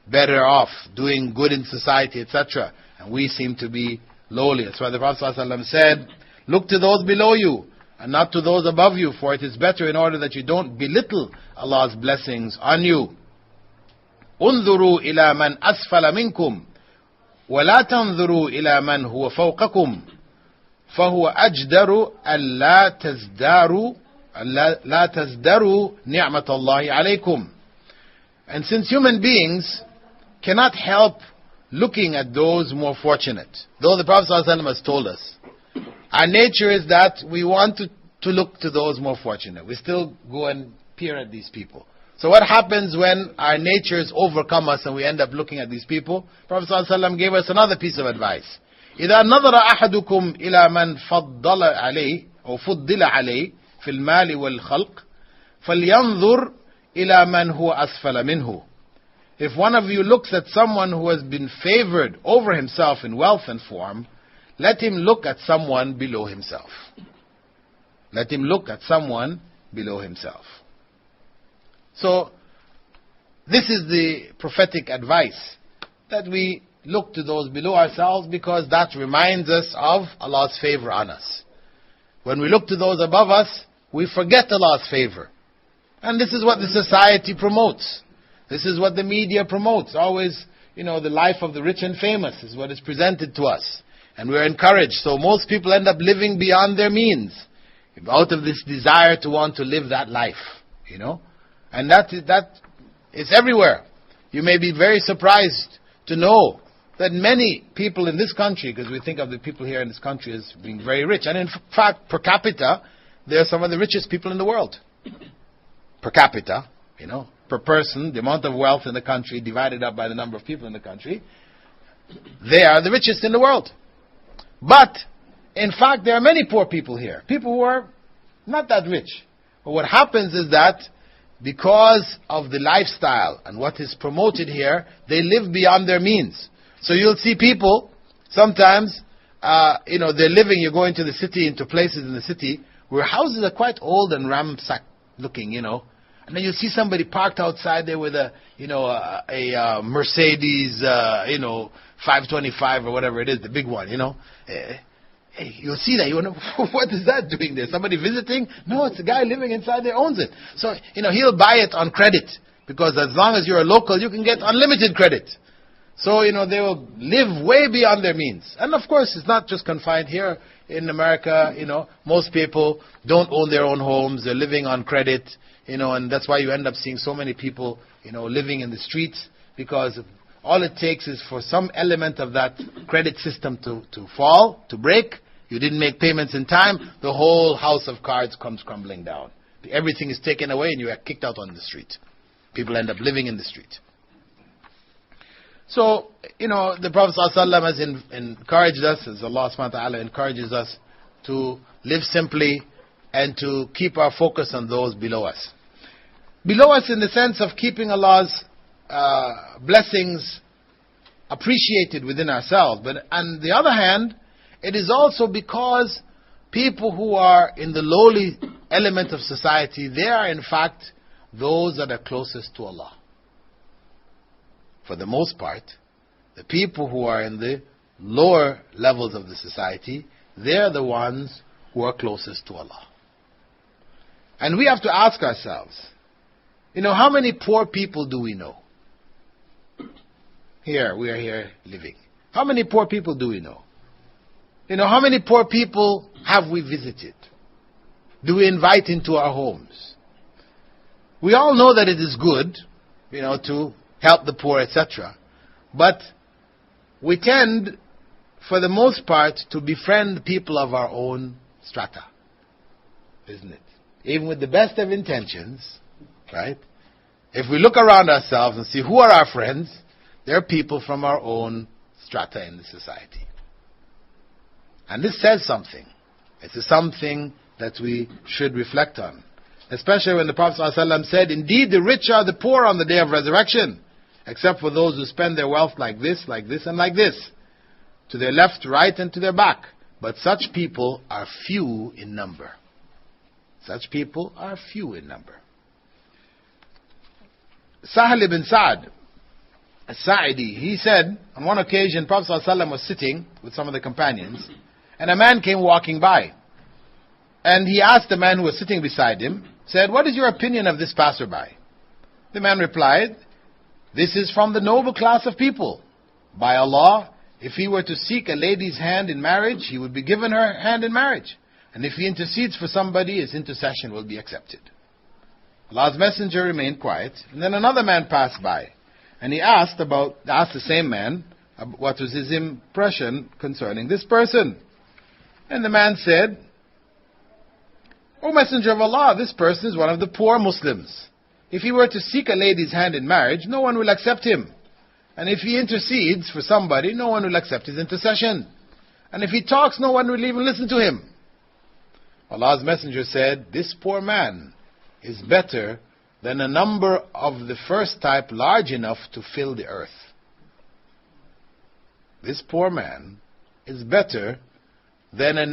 Speaker 1: better off, doing good in society, etc. And we seem to be lowly. That's why the Prophet ﷺ said, look to those below you and not to those above you, for it is better in order that you don't belittle Allah's blessings on you. انظروا إلى من أسفل منكم ولا تنظروا إلى من هو فوقكم فهو أجدر لا تزدروا نعمة الله عليكم. And since human beings cannot help looking at those more fortunate, though the Prophet ﷺ has told us, our nature is that we want to look to those more fortunate. We still go and peer at these people. So what happens when our natures overcome us and we end up looking at these people? Prophet ﷺ gave us another piece of advice. إذا نظر أحدكم إلى من فضل عليه أو فضل عليه في المال والخلق فلينظر إلى من هو أسفل منه. If one of you looks at someone who has been favored over himself in wealth and form, let him look at someone below himself. Let him look at someone below himself. So, this is the prophetic advice, that we look to those below ourselves because that reminds us of Allah's favor on us. When we look to those above us, we forget Allah's favor. And this is what the society promotes. This is what the media promotes. Always, the life of the rich and famous is what is presented to us. And we're encouraged. So most people end up living beyond their means, out of this desire to want to live that life, And that is everywhere. You may be very surprised to know that many people in this country, because we think of the people here in this country as being very rich, and in fact, per capita, they are some of the richest people in the world. Per capita, per person, the amount of wealth in the country divided up by the number of people in the country, they are the richest in the world. But, in fact, there are many poor people here. People who are not that rich. But what happens is that because of the lifestyle and what is promoted here, they live beyond their means. So you'll see people, sometimes, they're living, you're going to the city, into places in the city, where houses are quite old and ramsack looking, And then you see somebody parked outside there with a Mercedes, 525 or whatever it is, the big one, Hey, you'll see that. You wonder, what is that doing there? Somebody visiting? No, it's a guy living inside there, owns it. So, he'll buy it on credit. Because as long as you're a local, you can get unlimited credit. So, they will live way beyond their means. And of course, it's not just confined here in America. Most people don't own their own homes. They're living on credit. And that's why you end up seeing so many people, living in the streets. Because all it takes is for some element of that credit system to fall, to break. You didn't make payments in time, the whole house of cards comes crumbling down. Everything is taken away and you are kicked out on the street. People end up living in the street. So, the Prophet ﷺ has encouraged us, as Allah subhanahu wa ta'ala encourages us, to live simply and to keep our focus on those below us. Below us in the sense of keeping Allah's blessings appreciated within ourselves. But on the other hand, it is also because people who are in the lowly element of society, they are in fact those that are closest to Allah. For the most part, the people who are in the lower levels of the society, they are the ones who are closest to Allah. And we have to ask ourselves, how many poor people do we know? Here, we are here living. How many poor people do we know? How many poor people have we visited? Do we invite into our homes? We all know that it is good, to help the poor, etc. But we tend, for the most part, to befriend people of our own strata. Isn't it? Even with the best of intentions, right? If we look around ourselves and see who are our friends, they're people from our own strata in the society. And this says something. It is something that we should reflect on. Especially when the Prophet ﷺ said, indeed the rich are the poor on the day of resurrection, except for those who spend their wealth like this, and like this, to their left, right, and to their back. But such people are few in number. Such people are few in number. Sahal ibn Sa'd As-Sa'idi, he said, on one occasion, Prophet ﷺ was sitting with some of the companions, and a man came walking by. And he asked the man who was sitting beside him, said, what is your opinion of this passerby? The man replied, this is from the noble class of people. By Allah, if he were to seek a lady's hand in marriage, he would be given her hand in marriage. And if he intercedes for somebody, his intercession will be accepted. Allah's messenger remained quiet, and then another man passed by. And he asked the same man, what was his impression concerning this person. And the man said, O Messenger of Allah, this person is one of the poor Muslims. If he were to seek a lady's hand in marriage, no one will accept him. And if he intercedes for somebody, no one will accept his intercession. And if he talks, no one will even listen to him. Allah's Messenger said, this poor man is better than a number of the first type large enough to fill the earth. This poor man is better than a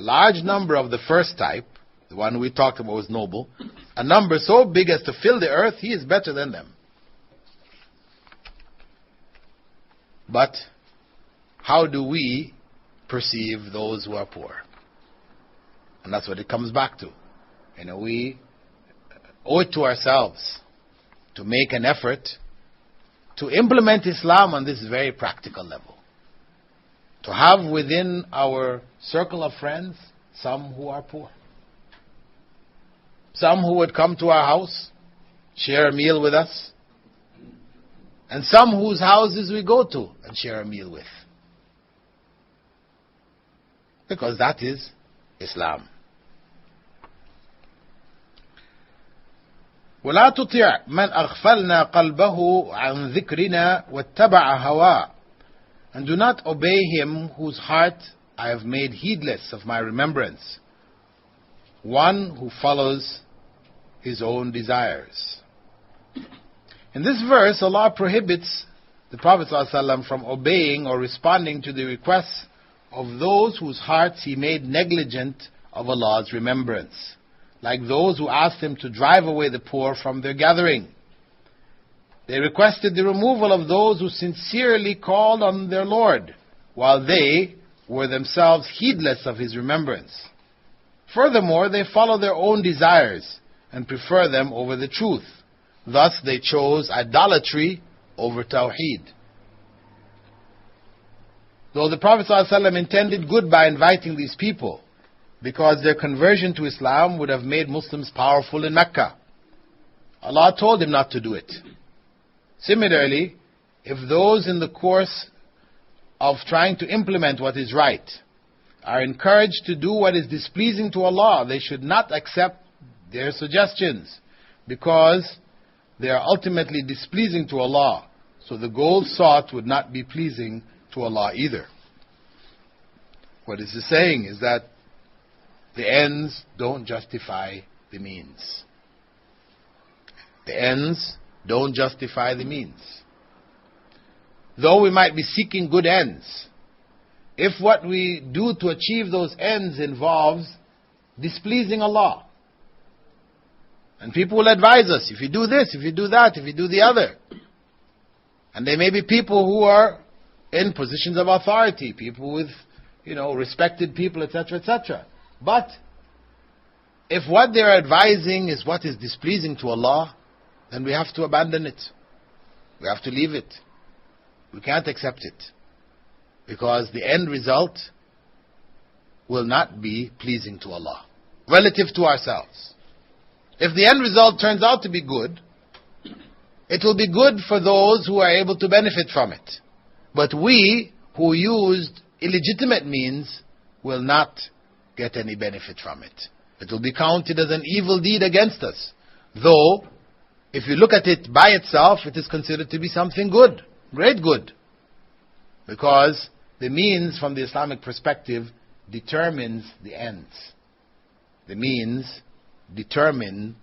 Speaker 1: large number of the first type. The one we talked about was noble. A number so big as to fill the earth, he is better than them. But how do we perceive those who are poor? And that's what it comes back to. We owe it to ourselves to make an effort to implement Islam on this very practical level. To have within our circle of friends some who are poor. Some who would come to our house, share a meal with us, and some whose houses we go to and share a meal with. Because that is Islam. وَلَا تُطِعْ مَنْ أَغْفَلْنَا قَلْبَهُ عَنْ ذِكْرِنَا وَاتَّبَعَ هَوَاهُ. And do not obey him whose heart I have made heedless of my remembrance, one who follows his own desires. In this verse, Allah prohibits the Prophet ﷺ from obeying or responding to the requests of those whose hearts he made negligent of Allah's remembrance, like those who asked him to drive away the poor from their gathering. They requested the removal of those who sincerely called on their Lord, while they were themselves heedless of his remembrance. Furthermore, they follow their own desires and prefer them over the truth. Thus they chose idolatry over Tawheed. Though the Prophet ﷺ intended good by inviting these people, because their conversion to Islam would have made Muslims powerful in Mecca, Allah told him not to do it. Similarly, if those in the course of trying to implement what is right are encouraged to do what is displeasing to Allah, they should not accept their suggestions, because they are ultimately displeasing to Allah. So the goal sought would not be pleasing to Allah either. What this is saying is that the ends don't justify the means. The ends don't justify the means. Though we might be seeking good ends, if what we do to achieve those ends involves displeasing Allah, and people will advise us, if you do this, if you do that, if you do the other. And there may be people who are in positions of authority, people with, respected people, etc., etc. But if what they are advising is what is displeasing to Allah, then we have to abandon it. We have to leave it. We can't accept it. Because the end result will not be pleasing to Allah, relative to ourselves. If the end result turns out to be good, it will be good for those who are able to benefit from it. But we, who used illegitimate means, will not get any benefit from it. It will be counted as an evil deed against us. Though, if you look at it by itself, it is considered to be something good, great good. Because the means from the Islamic perspective determines the ends. The means determine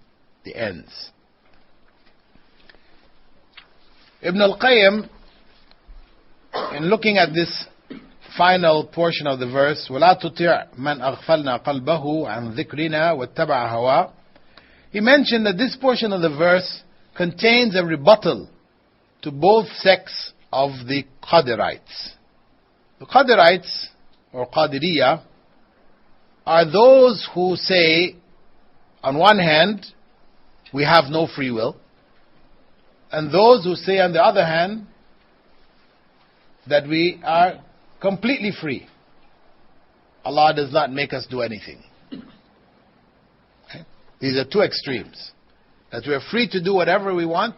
Speaker 1: the ends. Ibn al-Qayyim, in looking at this final portion of the verse, وَلَا تُطِعْ مَنْ أَغْفَلْنَا قَلْبَهُ عَنْ ذِكْرِنَا وَاتَّبَعَ هَوَى, he mentioned that this portion of the verse contains a rebuttal to both sects of the Qadirites. The Qadirites, or Qadiriyah, are those who say, on one hand, we have no free will, and those who say, on the other hand, that we are completely free. Allah does not make us do anything. Okay? These are two extremes. That we are free to do whatever we want.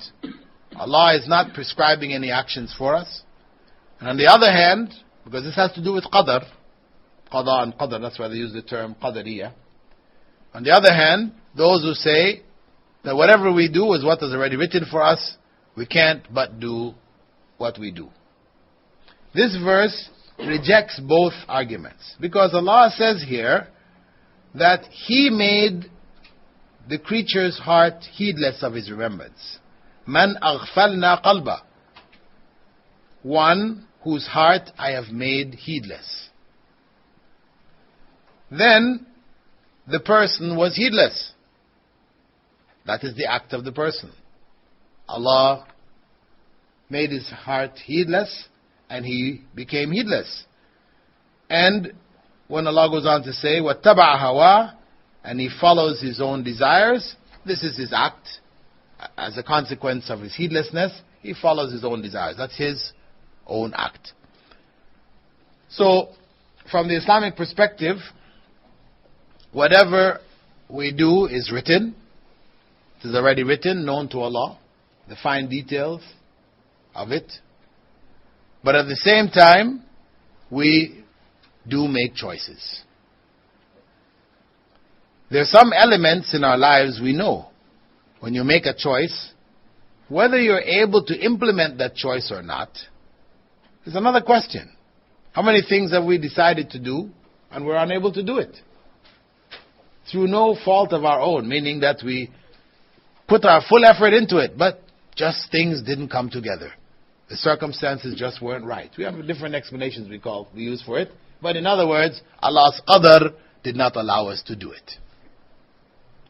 Speaker 1: Allah is not prescribing any actions for us. And on the other hand, because this has to do with qadar, qada and qadar, that's why they use the term qadariyah. On the other hand, those who say that whatever we do is what is already written for us, we can't but do what we do. This verse rejects both arguments, because Allah says here that He made the creature's heart heedless of His remembrance. Man aghfalna qalba, one whose heart I have made heedless. Then the person was heedless. That is the act of the person. Allah made his heart heedless and he became heedless. And when Allah goes on to say, وَاتَّبَعَ هَوَى, and he follows his own desires, this is his act. As a consequence of his heedlessness, he follows his own desires. That's his own act. So, from the Islamic perspective, whatever we do is written. It is already written, known to Allah, the fine details of it. But at the same time, we do make choices. There are some elements in our lives we know. When you make a choice, whether you're able to implement that choice or not is another question. How many things have we decided to do and we're unable to do it? Through no fault of our own, meaning that we put our full effort into it, but just things didn't come together. The circumstances just weren't right. We have different explanations we use for it. But in other words, Allah's qadr did not allow us to do it.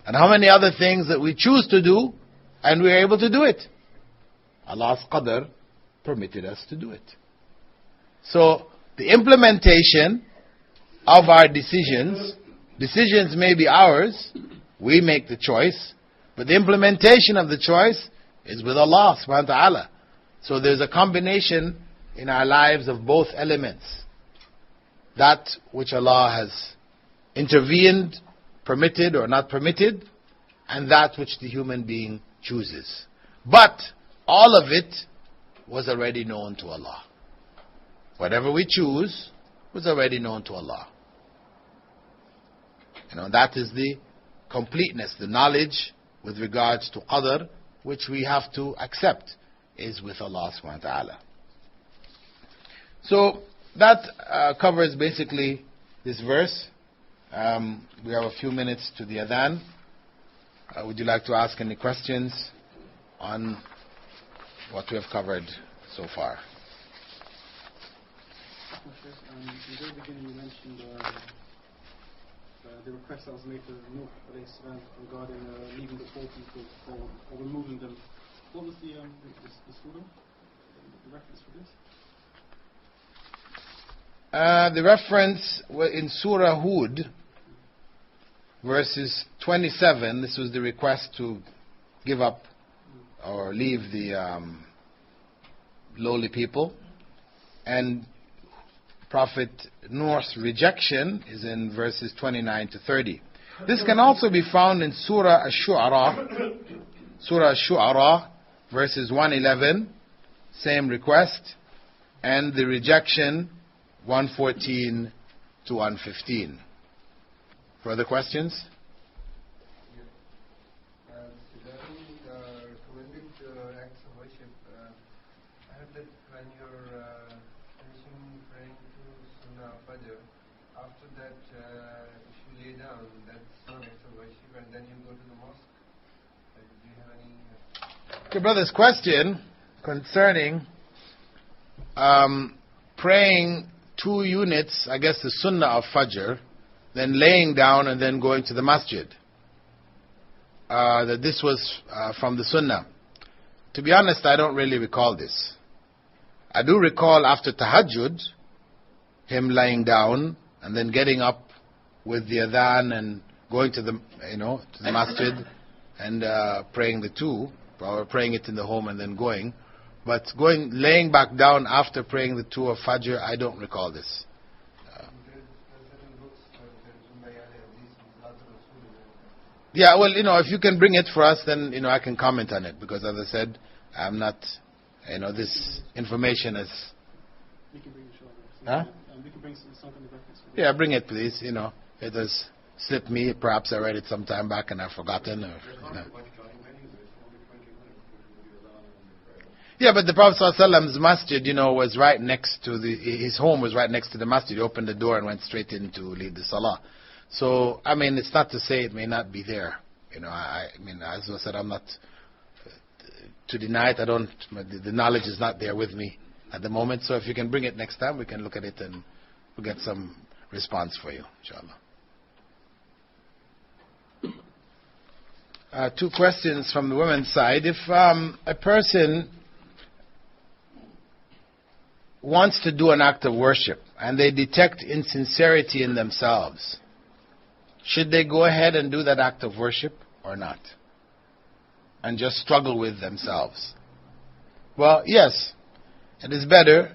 Speaker 1: And how many other things that we choose to do and we are able to do it? Allah's qadr permitted us to do it. So, the implementation of our decisions may be ours, we make the choice, but the implementation of the choice is with Allah subhanahu wa ta'ala. So there's a combination in our lives of both elements. That which Allah has intervened, permitted or not permitted, and that which the human being chooses. But all of it was already known to Allah. Whatever we choose was already known to Allah. That is the completeness, the knowledge with regards to qadr, which we have to accept is with Allah subhanahu wa ta'ala. So that covers basically this verse. We have a few minutes to the adhan. Would you like to ask any questions on what we have covered so far?
Speaker 2: In the very beginning you mentioned the request that was made to Nuh alayhi salam regarding leaving the poor people or removing them. What was the surah? The reference for this?
Speaker 1: The reference in Surah Hud, verses 27, this was the request to give up or leave the lowly people. And Prophet Nuh's rejection is in verses 29 to 30. This can also be found in Surah Ash-Shu'ara. Surah Ash-Shu'ara, verses 111, same request. And the rejection, 114 to 115. Further questions?
Speaker 3: Recommended acts of worship. I heard that when you're finishing praying to Sunnah Fajr, after that, if you lay down, that's not extra worship, and then you go to the mosque. Do you have any?
Speaker 1: Okay, brother's question concerning praying 2 units, I guess the sunnah of Fajr, then laying down and then going to the masjid. That this was from the sunnah. To be honest, I don't really recall this. I do recall after tahajjud, him lying down and then getting up with the adhan and going to the, to the masjid and praying the 2, or praying it in the home and then going. But laying back down after praying the 2 of Fajr, I don't recall this. Yeah, well, if you can bring it for us, then, I can comment on it. Because as I said, I'm not, this information is...
Speaker 2: We can bring it shortly.
Speaker 1: Huh?
Speaker 2: We can bring something back.
Speaker 1: Yeah, bring it, please. It has slipped me. Perhaps I read it some time back and I've forgotten. Yeah, but the Prophet ﷺ's masjid, was right next to his home was right next to the masjid. He opened the door and went straight in to lead the salah. So, it's not to say it may not be there. As I said, I'm not to deny it. The knowledge is not there with me at the moment. So if you can bring it next time, we can look at it and we'll get some response for you, inshallah. 2 questions from the women's side. If a person wants to do an act of worship and they detect insincerity in themselves, should they go ahead and do that act of worship or not? And just struggle with themselves? Well, yes. It is better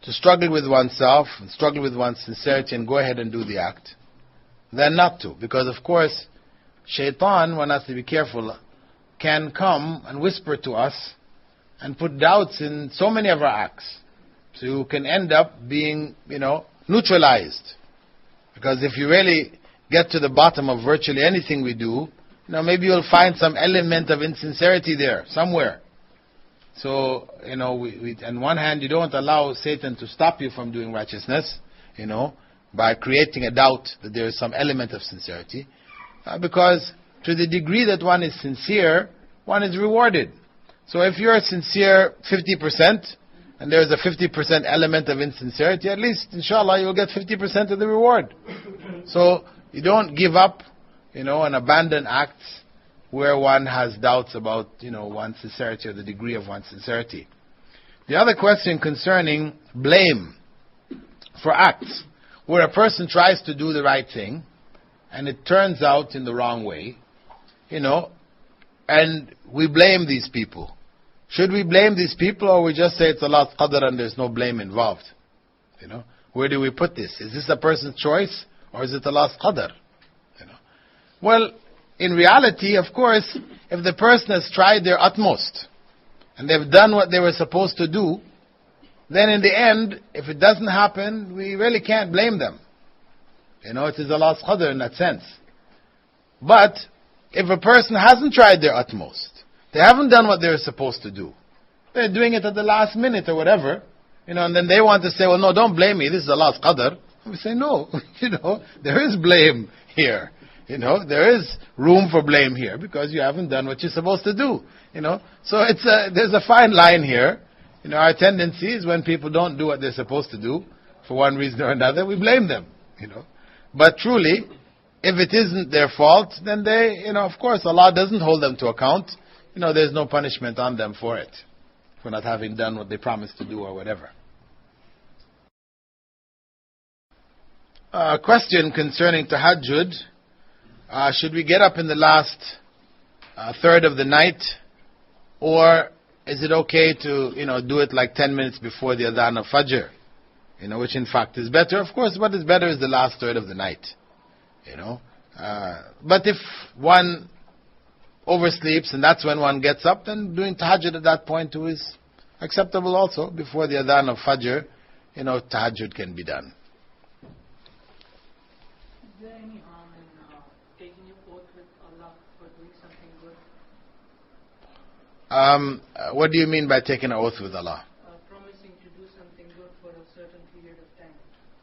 Speaker 1: to struggle with oneself and struggle with one's sincerity and go ahead and do the act than not to. Because, of course, shaitan, one has to be careful, can come and whisper to us and put doubts in so many of our acts. So you can end up being, neutralized. Because if you really get to the bottom of virtually anything we do, maybe you'll find some element of insincerity there, somewhere. So, on one hand, you don't allow Satan to stop you from doing righteousness, by creating a doubt that there is some element of sincerity. Because to the degree that one is sincere, one is rewarded. So if you're sincere 50%, and there's a 50% element of insincerity, at least, inshallah, you'll get 50% of the reward. So you don't give up, and abandon acts where one has doubts about, one's sincerity or the degree of one's sincerity. The other question concerning blame for acts, where a person tries to do the right thing, and it turns out in the wrong way, and we blame these people. Should we blame these people, or we just say it's Allah's qadr and there's no blame involved? Where do we put this? Is this a person's choice, or is it Allah's qadr? Well, in reality, of course, if the person has tried their utmost, and they've done what they were supposed to do, then in the end, if it doesn't happen, we really can't blame them. It is Allah's qadr in that sense. But, if a person hasn't tried their utmost, they haven't done what they were supposed to do, they're doing it at the last minute or whatever, and then they want to say, well, no, don't blame me, this is Allah's qadr. We say, no, there is blame here. There is room for blame here because you haven't done what you're supposed to do. So there's a fine line here. Our tendency is when people don't do what they're supposed to do, for one reason or another, we blame them. But truly, if it isn't their fault, then they, of course, Allah doesn't hold them to account. There's no punishment on them for it, for not having done what they promised to do or whatever. Question concerning tahajjud. Should we get up in the last third of the night, or is it okay to do it like 10 minutes before the adhan of Fajr? Which in fact is better. Of course, what is better is the last third of the night. But if one oversleeps and that's when one gets up, then doing tahajjud at that point too is acceptable also. Before the adhan of Fajr, tahajjud can be done.
Speaker 4: Is there any harm in taking your oath with Allah for doing something good?
Speaker 1: What do you mean by taking an oath with Allah?
Speaker 4: Promising to do something good for a certain period of time.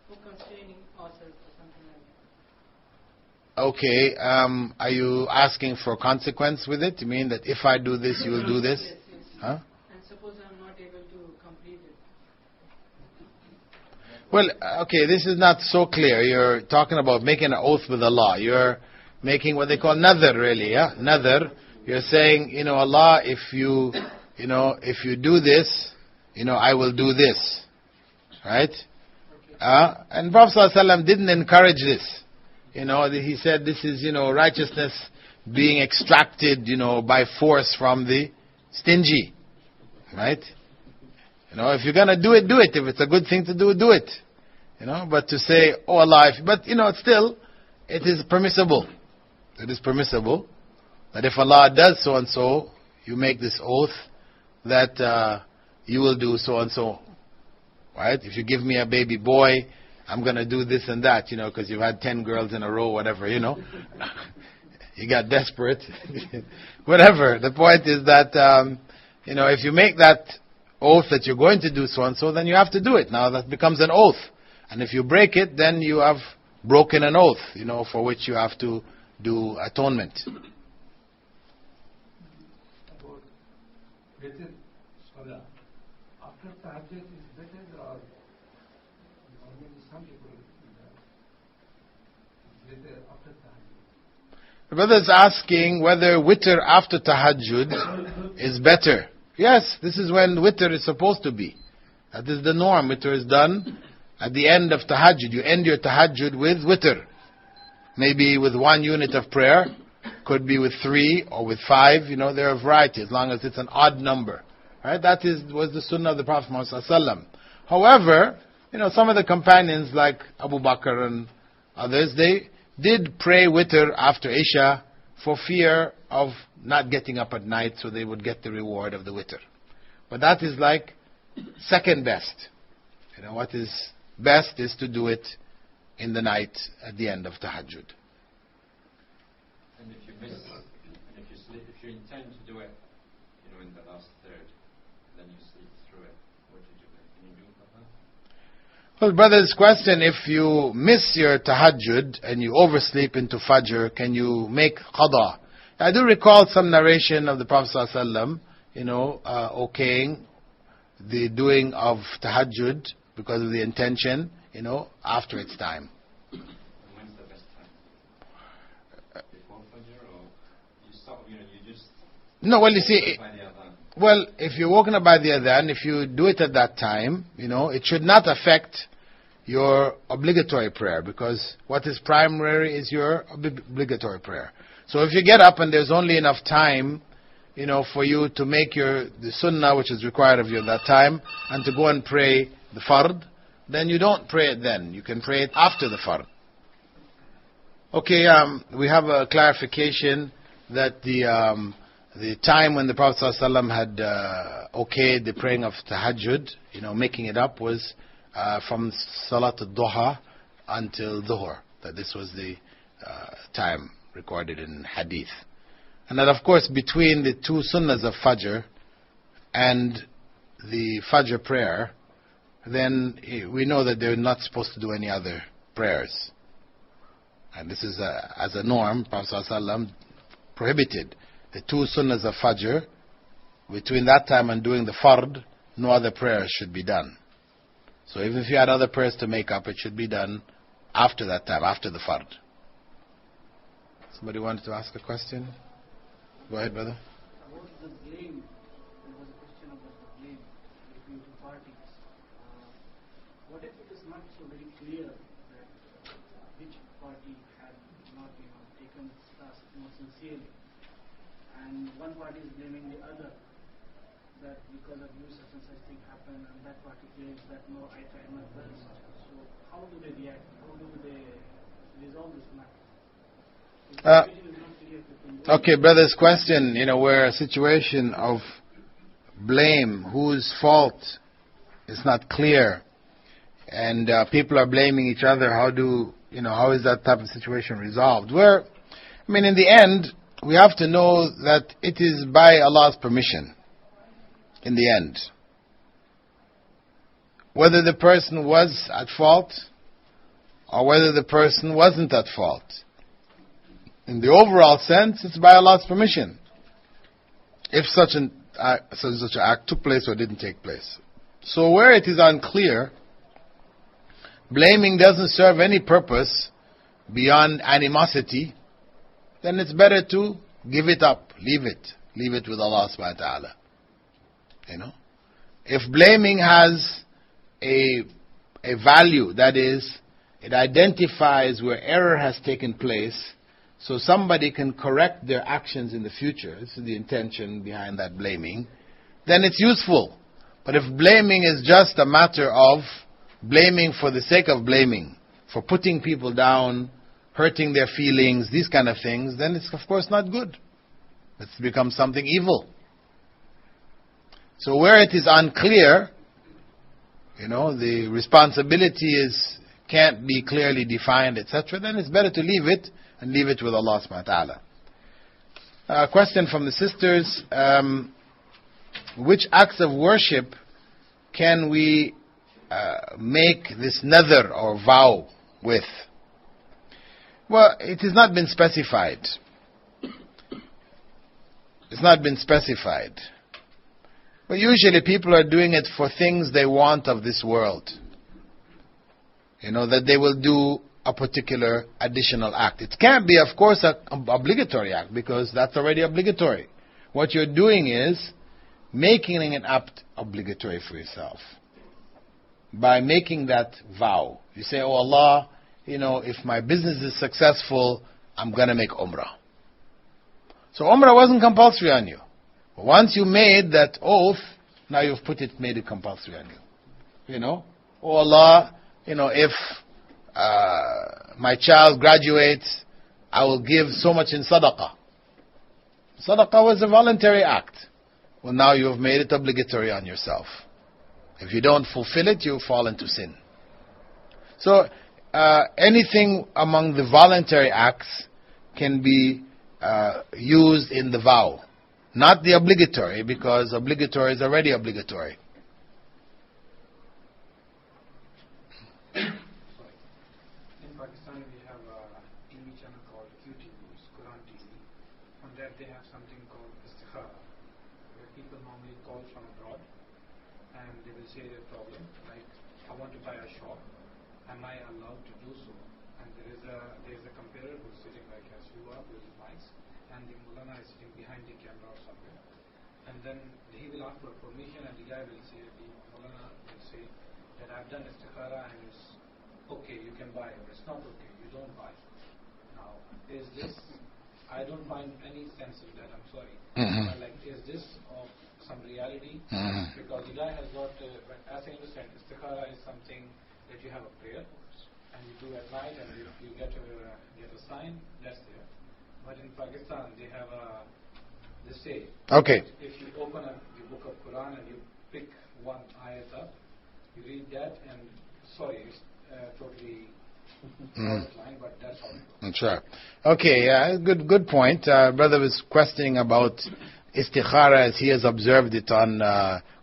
Speaker 4: for constraining ourselves or something like that.
Speaker 1: Okay, are you asking for consequence with it? You mean that if I do this, you will do this?
Speaker 4: Yes, yes.
Speaker 1: Huh?
Speaker 4: And suppose I'm not able to complete it.
Speaker 1: Well, okay, this is not so clear. You're talking about making an oath with Allah. You're making what they call nadhar, really, yeah? Nadhar. You're saying, Allah, if you do this, I will do this. Right? And Prophet ﷺ didn't encourage this. He said this is, righteousness being extracted, by force from the stingy. Right? If you're going to do it, do it. If it's a good thing to do, do it. But to say, oh Allah, still, it is permissible. It is permissible that if Allah does so and so, you make this oath that you will do so and so. Right? If you give me a baby boy, I'm going to do this and that, because you've had 10 girls in a row, whatever, You got desperate. Whatever. The point is that, if you make that oath that you're going to do so and so, then you have to do it. Now that becomes an oath. And if you break it, then you have broken an oath, for which you have to do atonement.
Speaker 3: About witr salah. After tahajjud is better or maybe some people witr after tahajjud.
Speaker 1: The brother is asking whether witr after tahajjud is better. Yes, this is when witr is supposed to be. That is the norm. Witr is done at the end of tahajjud. You end your tahajjud with witr. Maybe with 1 unit of prayer. Could be with 3 or with 5. There are variety as long as it's an odd number. Right? That was the sunnah of the Prophet Muhammad. However, some of the companions like Abu Bakr and others, they did pray witr after Isha for fear of not getting up at night, so they would get the reward of the witr. But that is like second best. What is best is to do it in the night at the end of tahajjud.
Speaker 5: And if you miss, and if you sleep, if you intend to do it, in the last third, then you sleep through it, what do you do then? Can you do that?
Speaker 1: Well, brother's question, if you miss your tahajjud and you oversleep into fajr, can you make qada? I do recall some narration of the Prophet ﷺ, okaying the doing of tahajjud because of the intention, after its time.
Speaker 5: And when's the best time? Before fajr, or you stop, you just...
Speaker 1: No, well, you see,
Speaker 5: by the adhan?
Speaker 1: well, if you're woken up by the adhan, if you do it at that time, it should not affect your obligatory prayer, because what is primary is your obligatory prayer. So if you get up and there's only enough time, for you to make the sunnah which is required of you at that time, and to go and pray the fard, then you don't pray it then. You can pray it after the fard. Okay, we have a clarification that the time when the Prophet ﷺ had okayed the praying of tahajjud, making it up, was from Salat al-Duha until Dhuhr. That this was the time recorded in hadith. And that, of course, between the 2 sunnahs of Fajr and the Fajr prayer, then we know that they're not supposed to do any other prayers. And this is as a norm, Prophet ﷺ prohibited the 2 sunnahs of Fajr. Between that time and doing the fard, no other prayers should be done. So even if you had other prayers to make up, it should be done after that time, after the fard. Somebody wanted to ask a question? Go ahead, brother.
Speaker 2: About the blame, there was a question about the blame between 2 parties. What if it is not so very clear that which party had not taken this task more sincerely, and one party is blaming the other that because of you such and such thing happened, and that party claims that no, I tried my best. So how do they react? How do they resolve this matter? If the situation is not clear between both.
Speaker 1: Okay, brother's question, where a situation of blame, whose fault is not clear, and people are blaming each other, how is that type of situation resolved? In the end, we have to know that it is by Allah's permission, in the end. Whether the person was at fault or whether the person wasn't at fault. In the overall sense, it's by Allah's permission. If such an act took place or didn't take place. So where it is unclear, blaming doesn't serve any purpose beyond animosity, then it's better to give it up, leave it with Allah subhanahu wa ta'ala. If blaming has a value, that is, it identifies where error has taken place, so somebody can correct their actions in the future, this is the intention behind that blaming, then it's useful. But if blaming is just a matter of blaming for the sake of blaming, for putting people down, hurting their feelings, these kind of things, then it's of course not good. It's become something evil. So where it is unclear, the responsibility can't be clearly defined, etc., then it's better to leave it and leave it with Allah subhanahu wa ta'ala. A question from the sisters, which acts of worship can we make this nadhr or vow with? Well, it has not been specified. It's not been specified. But usually people are doing it for things they want of this world. That they will do a particular additional act. It can't be, of course, an obligatory act, because that's already obligatory. What you're doing is making an act obligatory for yourself. By making that vow. You say, oh Allah, if my business is successful, I'm going to make Umrah. So Umrah wasn't compulsory on you. But once you made that oath, now you've made it compulsory on you. Oh Allah, if my child graduates, I will give so much in sadaqah. Sadaqah was a voluntary act. Well, now you have made it obligatory on yourself. If you don't fulfill it, you fall into sin. So, anything among the voluntary acts can be used in the vow. Not the obligatory, because obligatory is already obligatory.
Speaker 2: In Pakistan, we have a TV channel called QT News, Quran TV. On that, they have something called istikhara, where people normally call from abroad and they will say their problem, like, I want to buy a shop. Am I allowed to do so? And there is a comparer who's sitting like as you are, who is nice, and the Mulana is sitting behind the camera or somewhere. And then he will ask for permission, and the guy will say, the Mulana will say that I've done istikhara and it's okay, you can buy, or it's not okay, you don't buy. Now, is this, I don't find any sense in that, I'm sorry. Like, is this of some reality? Because the guy has got, as I understand, istikhara is something that you have a prayer, and you do at night, and you get a sign, that's there. But in Pakistan, they have they say,
Speaker 1: okay,
Speaker 2: if you open the book of Quran and you pick one ayat up, you read that, and sorry, it's totally outline, but that's all.
Speaker 1: Sure. Okay, yeah, good point. Brother was questioning about istikhara as he has observed it on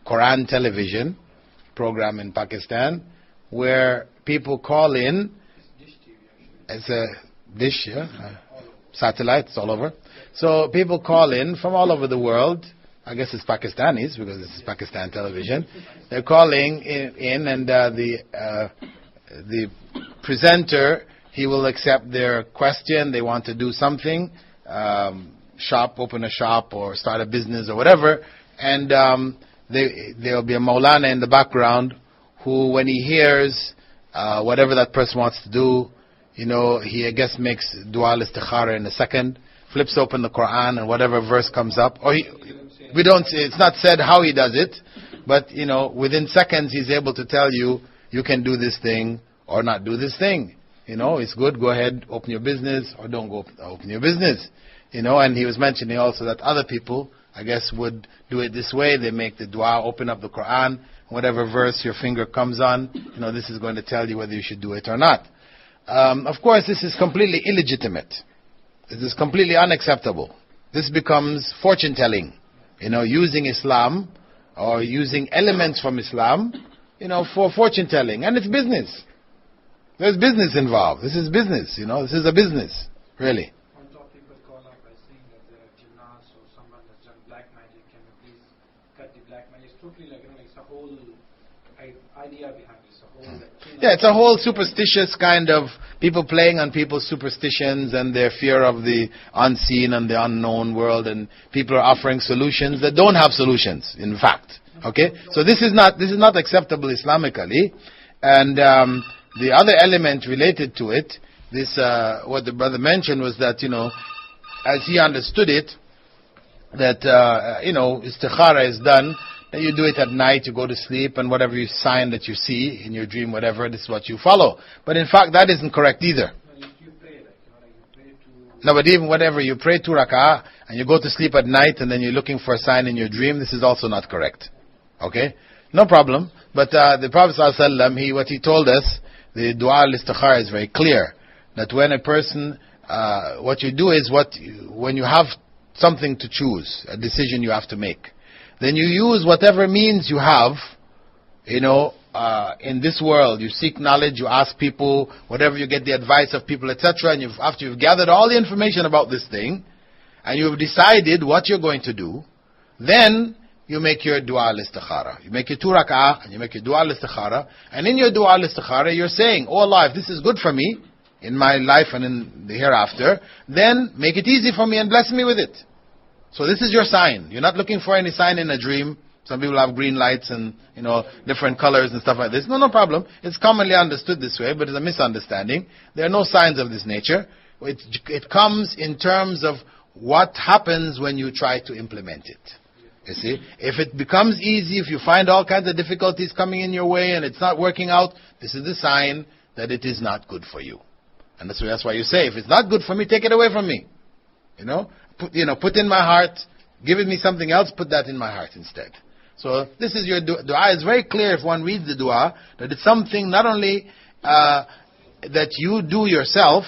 Speaker 1: Quran television program in Pakistan, where people call in. It's a dish, yeah, satellites all over. So people call in from all over the world. I guess it's Pakistanis, because this is Pakistan television. They're calling in, and the presenter, he will accept their question. They want to do something, open a shop or start a business or whatever, and there will be a Maulana in the background who, when he hears whatever that person wants to do, he, I guess, makes dua al-istikhara in a second, flips open the Quran, and whatever verse comes up, or we don't say, it's not said how he does it, but within seconds he's able to tell you, you can do this thing or not do this thing. It's good, go ahead, open your business, or don't go open your business. And he was mentioning also that other people, I guess, would do it this way. They make the dua, open up the Quran, whatever verse your finger comes on, this is going to tell you whether you should do it or not. Of course, this is completely illegitimate. This is completely unacceptable. This becomes fortune telling, using Islam or using elements from Islam, for fortune telling. And it's business. There's business involved. This is business, This is a business, really.
Speaker 2: On top, people call up by saying that there are gymnasts or someone that's done black magic. Can you please cut the black magic? It's totally it's a whole idea behind it. It's a whole
Speaker 1: it's a whole superstitious kind of people playing on people's superstitions and their fear of the unseen and the unknown world, and people are offering solutions that don't have solutions, in fact. Okay? So this is not acceptable Islamically. And the other element related to it, what the brother mentioned was that, as he understood it, that, istikhara is done, that you do it at night, you go to sleep, and whatever you sign that you see in your dream, whatever, this is what you follow. But in fact, that isn't correct either. No, but even whatever, you pray 2 rak'ah, and you go to sleep at night, and then you're looking for a sign in your dream, this is also not correct. Okay? No problem. But the Prophet ﷺ, what he told us, the dua al-istikhara is very clear. That when a person, what you do is when you have something to choose, a decision you have to make, then you use whatever means you have, in this world. You seek knowledge, you ask people, whatever you get the advice of people, etc. And after you've gathered all the information about this thing, and you've decided what you're going to do, then you make your dua al-istikhara. You make your 2 rak'ah, and you make your dua al-istikhara. And in your dua al-istikhara, you're saying, oh Allah, if this is good for me, in my life and in the hereafter, then make it easy for me and bless me with it. So this is your sign. You're not looking for any sign in a dream. Some people have green lights and, different colors and stuff like this. No problem. It's commonly understood this way, but it's a misunderstanding. There are no signs of this nature. It comes in terms of what happens when you try to implement it. You see? If it becomes easy, if you find all kinds of difficulties coming in your way and it's not working out, this is the sign that it is not good for you. And that's why you say, if it's not good for me, take it away from me. Put in my heart, give me something else, put that in my heart instead. So this is your dua. It's very clear if one reads the dua, that it's something not only that you do yourself,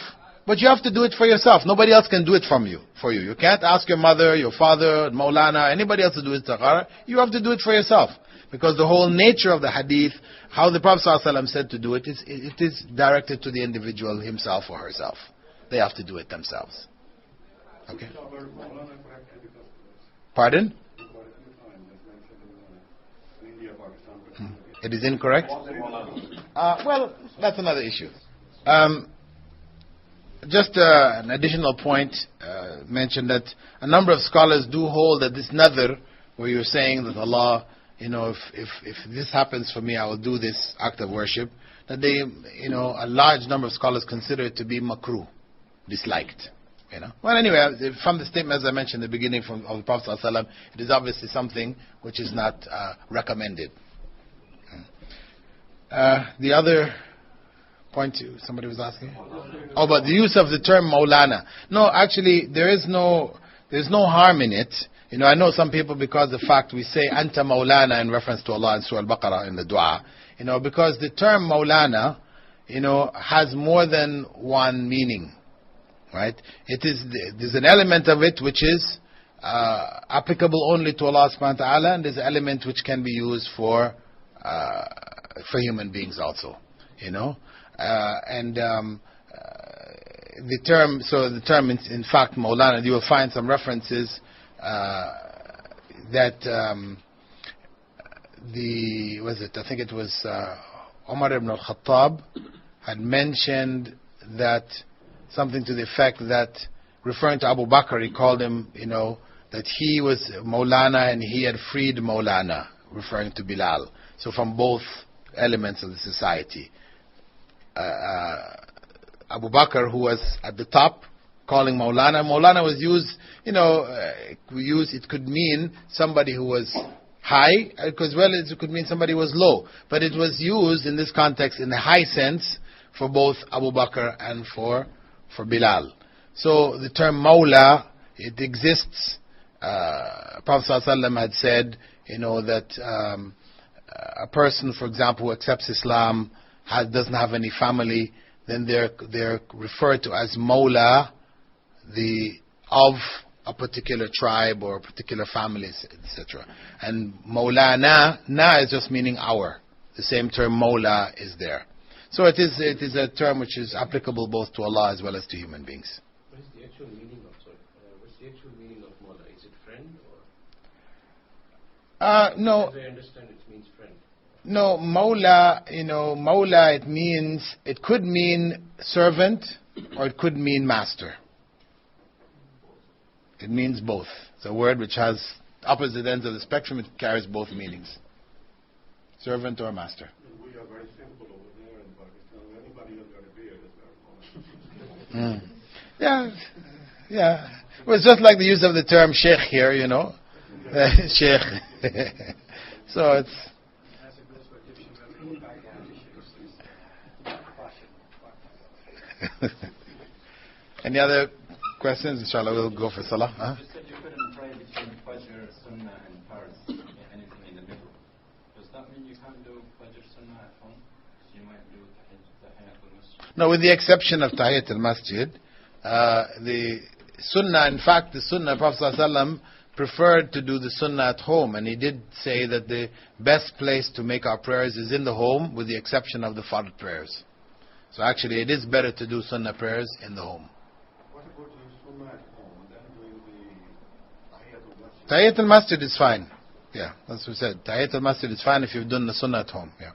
Speaker 1: but you have to do it for yourself. Nobody else can do it for you. You can't ask your mother, your father, Maulana, anybody else to do istikhara. You have to do it for yourself. Because the whole nature of the hadith, how the Prophet ﷺ said to do it, it is directed to the individual himself or herself. They have to do it themselves. Okay. Pardon? It is incorrect? Well, that's another issue. Just an additional point, mentioned that a number of scholars do hold that this nadhr, where you're saying that Allah, if this happens for me, I will do this act of worship, that they, a large number of scholars consider it to be makruh, disliked. Well, anyway, from the statement, as I mentioned in the beginning of the Prophet ﷺ, it is obviously something which is not recommended. The other point somebody was asking? Oh, but the use of the term Maulana. No, actually, there's no harm in it. I know some people, because the fact we say Anta Maulana in reference to Allah in Surah Al-Baqarah in the dua, because the term Maulana, has more than one meaning. Right? There's an element of it which is applicable only to Allah subhanahu wa ta'ala, and there's an element which can be used for human beings also. The term in fact Maulana, you will find some references that I think it was Umar ibn al-Khattab had mentioned that something to the effect that, referring to Abu Bakr, he called him, that he was Maulana and he had freed Maulana, referring to Bilal. So from both elements of the society. Abu Bakr, who was at the top, calling Maulana. Maulana was used, it could mean somebody who was high, as well as it could mean somebody who was low. But it was used in this context in the high sense for both Abu Bakr and for Bilal. So the term Mawla, it exists. Prophet ﷺ had said, that a person, for example, who accepts Islam, doesn't have any family, then they're referred to as Mawla, of a particular tribe or a particular family, etc. And Mawlana, na is just meaning our. The same term Mawla is there. So it is a term which is applicable both to Allah as well as to human beings.
Speaker 6: What is the actual meaning of, what's the actual meaning of Mawla? Is it friend or?
Speaker 1: No.
Speaker 6: As I understand, it means friend.
Speaker 1: No, Mawla, Mawla, it could mean servant or it could mean master. It means both. It's a word which has opposite ends of the spectrum. It carries both meanings. Servant or master.
Speaker 7: We are very simple over there in Pakistan. Anybody who's got a beard is very Mawla.
Speaker 1: Yeah. It was just like the use of the term sheikh here, sheikh. So it's... Any other questions? Inshallah, we'll go for salah. Huh?
Speaker 5: You said you couldn't pray between Fajr, Sunnah, and Paris, anything in the middle. Does that mean you can't do Fajr, Sunnah at home? So you might do Tahiyyat al-Masjid?
Speaker 1: No, with the exception of Tahiyyat al-Masjid, the Sunnah, in fact, the Sunnah, Prophet ﷺ preferred to do the Sunnah at home, and he did say that the best place to make our prayers is in the home, with the exception of the Fard prayers. So actually, it is better to do Sunnah prayers in the home.
Speaker 7: What about doing Sunnah at home and then doing the Tahiyyat al-Masjid?
Speaker 1: Tahiyyat al-Masjid is fine. Yeah, that's what we said. Tahiyyat al-Masjid is fine if you've done the Sunnah at home. Yeah.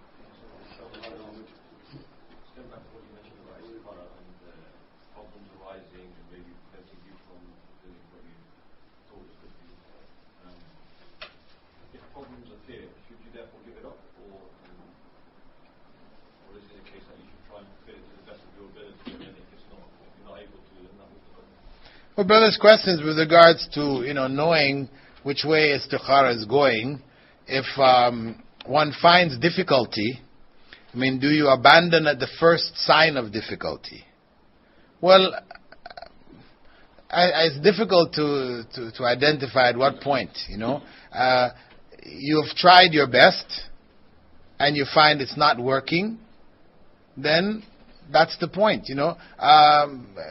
Speaker 1: Well, brother's questions with regards to, knowing which way istikhara is going. If one finds difficulty, do you abandon at the first sign of difficulty? Well, it's difficult to identify at what point, You've tried your best and you find it's not working, then that's the point,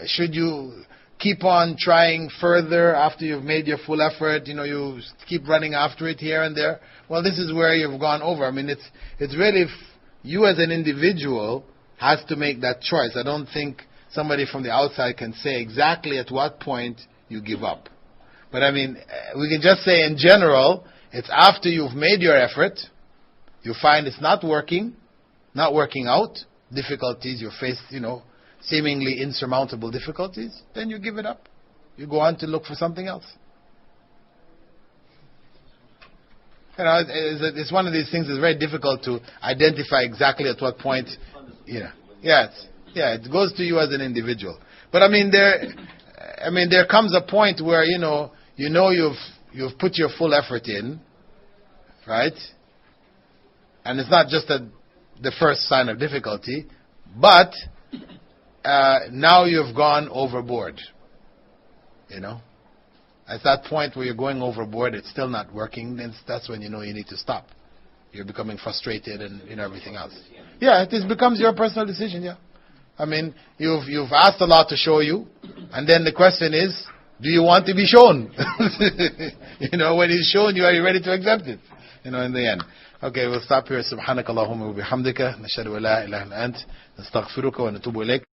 Speaker 1: Should you keep on trying further after you've made your full effort, you keep running after it here and there? Well, this is where you've gone over. It's really you as an individual has to make that choice. I don't think somebody from the outside can say exactly at what point you give up. But we can just say in general, it's after you've made your effort, you find it's not working out, difficulties you face, seemingly insurmountable difficulties, then you give it up. You go on to look for something else. It's one of these things that's very difficult to identify exactly at what point. It goes to you as an individual. But there comes a point where you've put your full effort in, right? And it's not just the first sign of difficulty, but now you've gone overboard. At that point where you're going overboard, it's still not working, then that's when you need to stop. You're becoming frustrated and everything else. Yeah, it becomes your personal decision, yeah. You've asked Allah to show you, and then the question is, do you want to be shown? When He's shown you, are you ready to accept it? In the end. Okay, we'll stop here. Subhanakallahumma wa bihamdika. Nashhadu an la ilaha illa ant. Nastaghfiruka wa natubu ilayk.